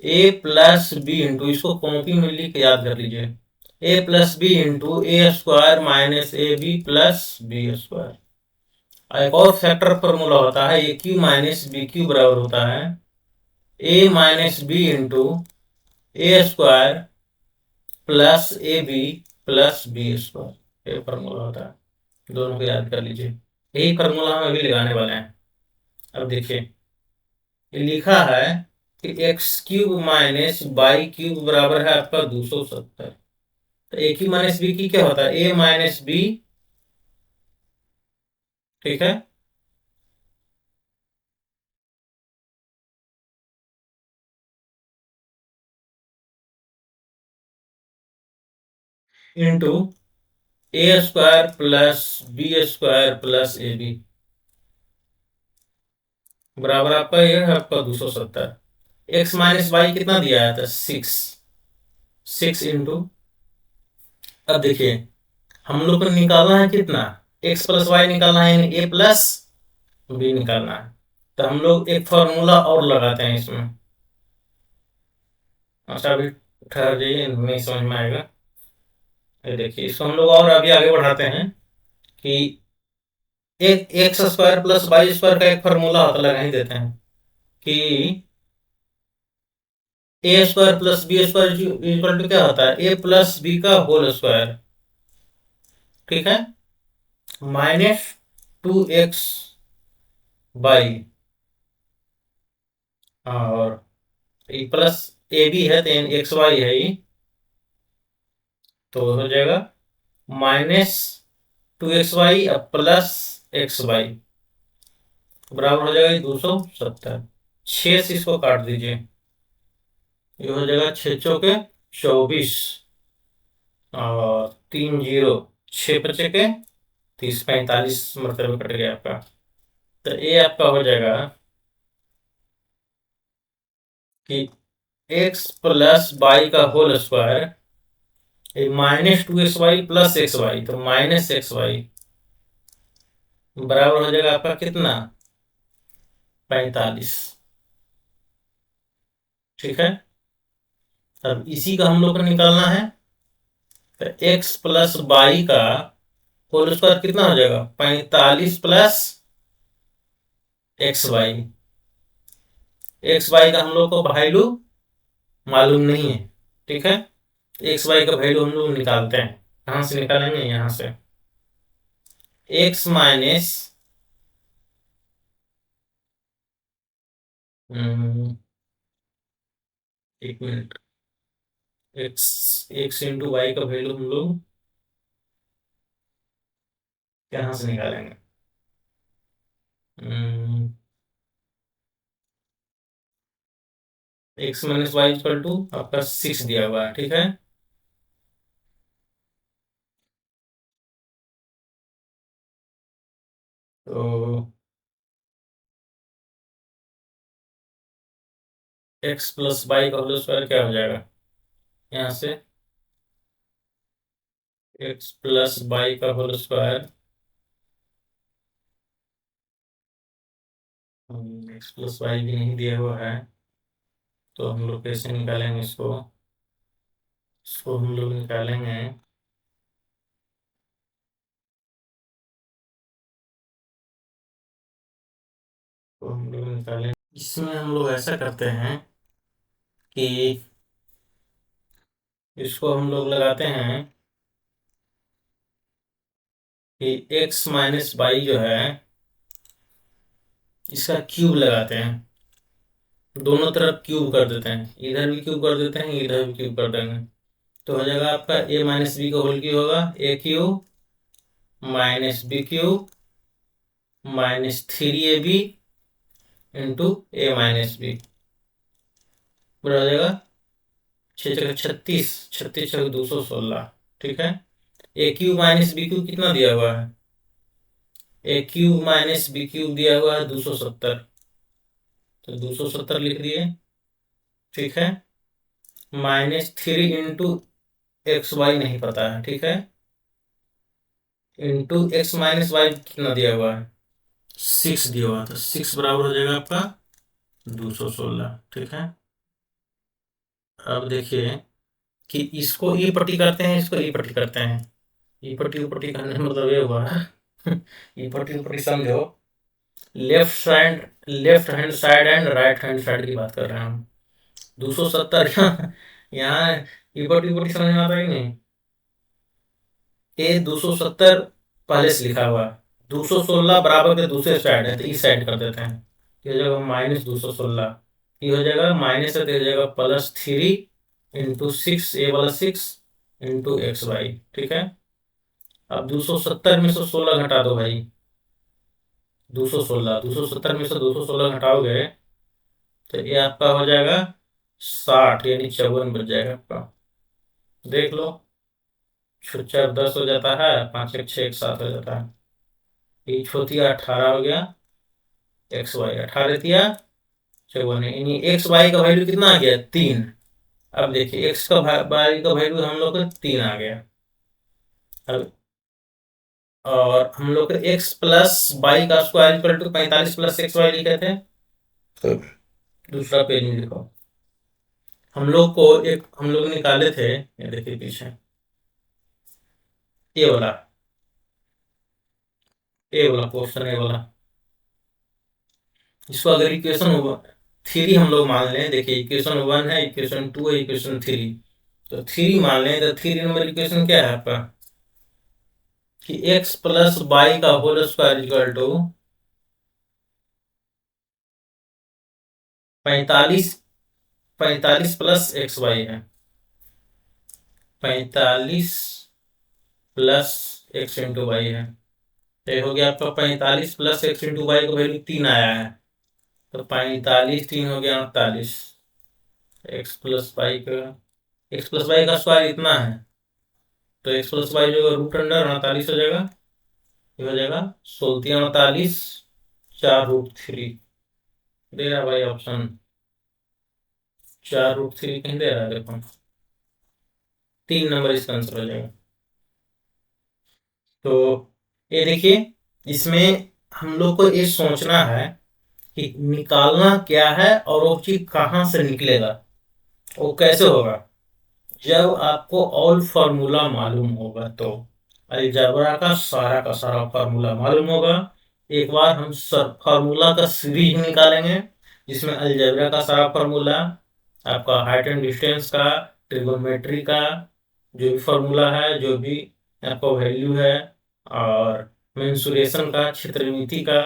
[SPEAKER 1] ए प्लस बी इंटू, इसको कॉपी में लिख के याद कर लीजिए, a plus b into A square minus A b plus B square. एक और फैक्टर फार्मूला होता है, ए क्यू माइनस बी क्यू बराबर होता है a minus b into A square plus a b plus B square. ये फार्मूला होता है, दोनों को याद कर लीजिए। यही फार्मूला हम अभी लगाने वाले हैं। अब देखिए ये लिखा है कि x cube minus by cube बराबर है आपका 270। तो ए क्यू माइनस बी की क्या होता है? ए माइनस बी, ठीक है, into A square plus B square plus a b बराबर आपका ये है आपका 270। एक्स माइनस वाई कितना दिया है? 6। 6 इंटू, अब देखिए हम लोग को निकालना है कितना? एक्स प्लस वाई निकालना है, यानी ए प्लस बी निकालना है। तो हम लोग एक फॉर्मूला और लगाते हैं इसमें। अच्छा अभी ठहर जाइए, नहीं समझ में आएगा। ये देखिए इसको हम लोग और अभी आगे बढ़ाते हैं कि एक x square plus y square का एक फॉर्मूला होता लगा ही देते हैं कि a square plus B square equal to क्या होता है? ए प्लस बी का होल स्क्वायर। ठीक है, -2x/, और प्लस ए बी है तो एक्स वाई है ये, तो हो जाएगा -2xy प्लस xy बराबर हो जाएगा 270। 6 से इसको काट दीजिए, ये हो जाएगा 6 चौके 24, और 3 जीरो 6 5 के 30, 45 मतलब कट गया आपका। तो ये आपका हो जाएगा कि x प्लस वाई का whole square, -2xy plus xy, तो -xy बराबर हो जाएगा आपका कितना, 45। ठीक है, अब इसी का हम लोग को निकालना है, तो x प्लस वाई का होल स्क्वायर कितना हो जाएगा, 45 plus x y. X y का हम लोग को वैल्यू मालूम नहीं है, ठीक है, एक्स वाई का वैल्यू हम लोग निकालते हैं। कहाँ से निकालेंगे, यहाँ से x माइनस, एक minute, x x into y का वैल्यू हम लोग कहाँ से निकालेंगे, x minus y equal to आपका 6 दिया हुआ है, ठीक है, तो x प्लस वाई का होल स्क्वायर क्या हो जाएगा, यहाँ से x प्लस वाई का whole square, x plus y भी नहीं दिया हुआ है, तो हम लोग कैसे निकालेंगे इसको हम लोग निकालेंगे, तो हम लोग निकालेंगे, इसमें हम लोग ऐसा करते हैं कि इसको हम लोग लगाते हैं कि x माइनस वाई जो है इसका क्यूब लगाते हैं, दोनों तरफ क्यूब कर देते हैं, इधर भी क्यूब कर देते हैं, इधर भी क्यूब कर देंगे, तो हो जाएगा आपका a माइनस बी का होल क्यूब होगा, a cube minus b cube -3ab into a minus b, बराबर हो जाएगा 6 36 216, ठीक है, a cube minus b cube कितना दिया हुआ है, a cube minus b cube दिया हुआ है 270, तो 270 लिख दिए, ठीक है, -3 इंटू एक्स वाई नहीं पता है, ठीक है, इंटू एक्स माइनस वाई कितना दिया हुआ है, 6 दिया हुआ, तो 6 बराबर हो जाएगा आपका 216, ठीक है। अब देखिए कि इसको ई पट्टी करते हैं, इसको ई पट्टी करते हैं, ई पट्टी उपट्टी करने का मतलब ये हुआ ई पट्टी उपट्टी समझो, left hand side and right hand side की बात कर रहे हैं हम। 270 यहाँ ई पट्टी उपट्टी समझ में आता है कि नहीं, ए 270 पहले से लिखा हुआ, 216 बराबर के दूसरे साइड है, तो इस साइड कर देते हैं, ये हो जाएगा -216, ये हो जाएगा माइनस है, तो हो जाएगा +3 इंटू 6, ए वाला 6 इंटू एक्स वाई, ठीक है। अब 270 में से 16 घटा दो भाई, 270 में से 216 घटाओगे तो ये आपका हो जाएगा 60, यानी 54 बच जाएगा आपका, देख लो, 4 10 हो जाता है, 5 1 6 1 7 हो जाता है, ये छोटी 18 हो गया, एक्स वाई 18 दिया 54, यानी एक्स वाई का वैल्यू कितना आ गया, 3। अब देखिए एक्स का वाई का वैल्यू हम लोग का 3 आ गया, अब और हम लोग एक्स प्लस वाई का square equal to 45 plus x y लिखे थे, तो दूसरा पेज में लिखो, हम लोग निकाले थे, ये देखिए पीछे ये वाला, ए वाला क्वेश्चन, ए वाला, इसको अगर इक्वेशन 3 हम लोग मान लें, देखिए इक्वेशन 1 है, इक्वेशन 2 है, इक्वेशन 3, तो 3 मान लें, तो 3 नंबर इक्वेशन क्या है आपका, कि x प्लस वाई का whole square equal to 45 45 plus x y है। 45 प्लस एक्स इंटू वाई है। तो ये हो गया आपका 45 प्लस एक्स इंटू वाई का वैल्यू 3 आया है। तो 45 3 हो गया 48। एक्स प्लस वाई का स्क्वायर इतना है। तो एक्स प्लस वाई जो रूट अंडर 48 हो जाएगा। ये हो जाएगा 16 48 4√3 दे रहा है भाई ऑप्शन। 4√3 कहीं दे रहा है, देखो 3 नंबर इसका आंसर हो जाएगा। तो ये देखिए, इसमें हम लोग को ये सोचना है कि निकालना क्या है और वो चीज कहाँ से निकलेगा, वो कैसे होगा। जब आपको ऑल फार्मूला मालूम होगा तो अलजेब्रा का सारा फार्मूला मालूम होगा। एक बार हम फार्मूला का सीरीज निकालेंगे जिसमें अलजेब्रा का सारा फार्मूला, आपका हाइट एंड डिस्टेंस का, ट्रिगोनोमेट्री का जो भी फार्मूला है, जो भी आपका वैल्यू है, और मेंसुरेशन का, क्षेत्रमिति का,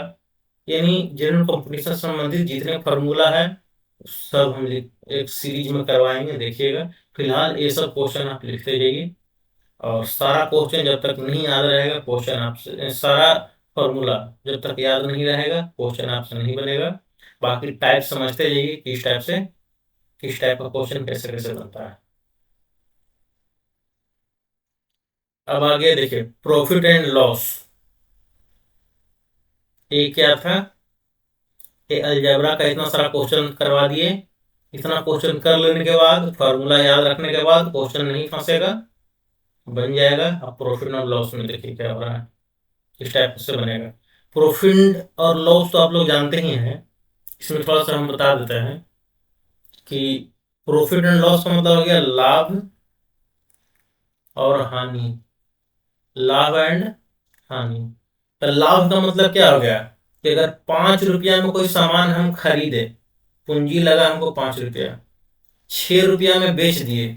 [SPEAKER 1] यानी जनरल कंपटीशन से संबंधित जितने फार्मूला है सब हम एक सीरीज में करवाएंगे, देखिएगा। फिलहाल ये सब क्वेश्चन आप लिखते जाइए, और सारा क्वेश्चन जब तक नहीं याद रहेगा, क्वेश्चन आपसे सारा फॉर्मूला जब तक याद नहीं रहेगा, क्वेश्चन आपसे नहीं बनेगा। बाकी टाइप समझते जाइए, किस टाइप का क्वेश्चन कैसे कैसे बनता है। अब आगे देखिए, प्रॉफिट एंड लॉस। ये क्या था, ये अलजेब्रा का इतना सारा क्वेश्चन करवा दिए। इतना क्वेश्चन कर लेने के बाद, फार्मूला याद रखने के बाद क्वेश्चन नहीं फंसेगा, बन जाएगा। अब प्रॉफिट और लॉस में देखिए क्या हो रहा है, किस टाइप से बनेगा। प्रॉफिट और लॉस तो आप लोग जानते ही हैं। इसमें थोड़ा सा हम बता देते हैं कि प्रॉफिट एंड लॉस का मतलब हो गया लाभ और हानि। लाभ एंड हानि। तो लाभ का मतलब क्या हो गया कि अगर 5 रुपया में कोई सामान हम खरीदे, पूंजी लगा हमको 5 रुपया, 6 रुपया में बेच दिए,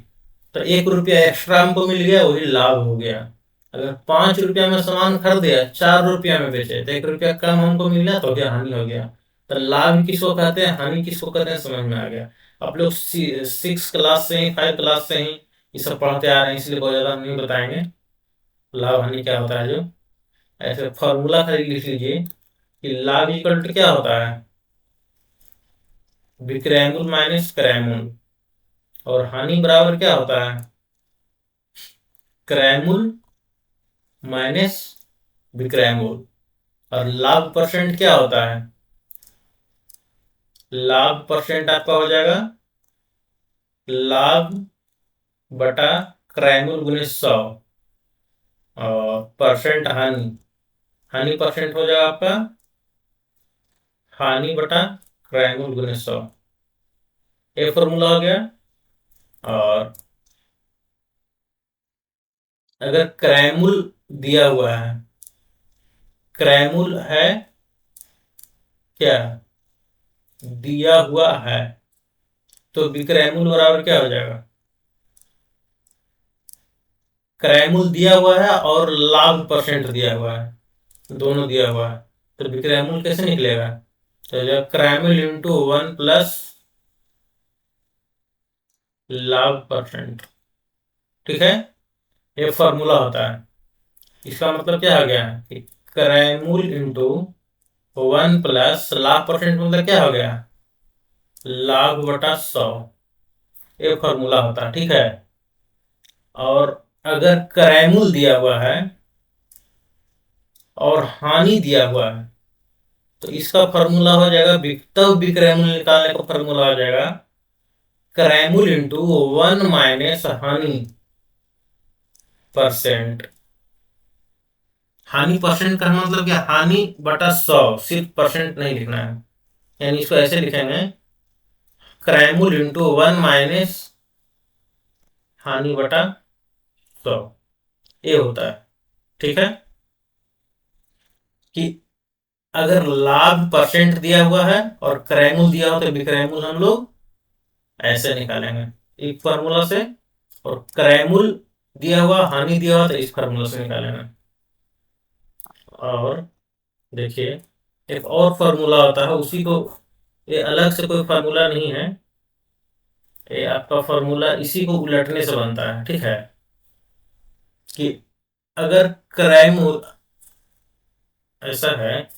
[SPEAKER 1] तो 1 रुपया एक्स्ट्रा हमको मिल गया, वही लाभ हो गया। अगर 5 रुपया में सामान खरीदे, 4 रुपया में बेचे, तो 1 रुपया कम हमको मिल गया, तो क्या हानि हो गया। तो लाभ किसको कहते हैं, हानि किसको कहते हैं, समझ में आ गया। आप लोग 6 क्लास से ही, 5 क्लास से ही ये सब पढ़ते आ रहे हैं, इसलिए बहुत ज्यादा नहीं बताएंगे लाभ हानि क्या होता है। जो ऐसे फॉर्मूला खाली लिख लीजिए कि लाभ इक्वल टू क्या होता है, विक्रय मूल्य माइनस क्रय मूल्य, और हानि बराबर क्या होता है, क्रय मूल्य माइनस विक्रय मूल्य। और लाभ परसेंट क्या होता है, लाभ परसेंट आपका हो जाएगा लाभ बटा क्रय मूल्य गुने 100, और परसेंट हानि, हानि परसेंट हो जाएगा आपका हानि बटा क्रय मूल्य गुने 100। ये फॉर्मूला हो गया। और अगर क्रय मूल्य दिया हुआ है, क्रय मूल्य है क्या, दिया हुआ है, तो विक्रय मूल्य बराबर क्या हो जाएगा, क्रय मूल्य दिया हुआ है और लाभ परसेंट दिया हुआ है, दोनों दिया हुआ है, तो विक्रय मूल्य कैसे निकलेगा। तो जब क्रय मूल्य इंटू 1 प्लस लाभ परसेंट, ठीक है, ये फॉर्मूला होता है। इसका मतलब क्या हो गया कि क्रय मूल्य इंटू 1 प्लस लाभ परसेंट, मतलब क्या हो गया, लाभ बटा 100। ये फॉर्मूला होता है, ठीक है। और अगर क्रय मूल्य दिया हुआ है और हानि दिया हुआ है, तो इसका फॉर्मूला हो जाएगा, तब विक्रय मूल्य निकालने का फॉर्मूला हो जाएगा क्रय मूल्य इंटू 1 माइनस हानि परसेंट। हानि परसेंट का मतलब क्या, हानि बटा 100, सिर्फ परसेंट नहीं लिखना है। यानी इसको ऐसे लिखेंगे, क्रय मूल्य इंटू 1 माइनस हानि बटा 100, ये होता है, ठीक है। कि अगर लाभ परसेंट दिया हुआ है और क्रय मूल्य दिया हो, तो विक्रय मूल्य हम लोग ऐसे निकालेंगे एक फार्मूला से, और क्रय मूल्य दिया हुआ, हानि दिया हुआ, तो इस फार्मूला से निकालेंगे। और देखिए एक और फार्मूला होता है उसी को, ये अलग से कोई फार्मूला नहीं है, ये आपका फार्मूला इसी को उलटने से बनता है, ठीक है। कि अगर क्राइम ऐसा है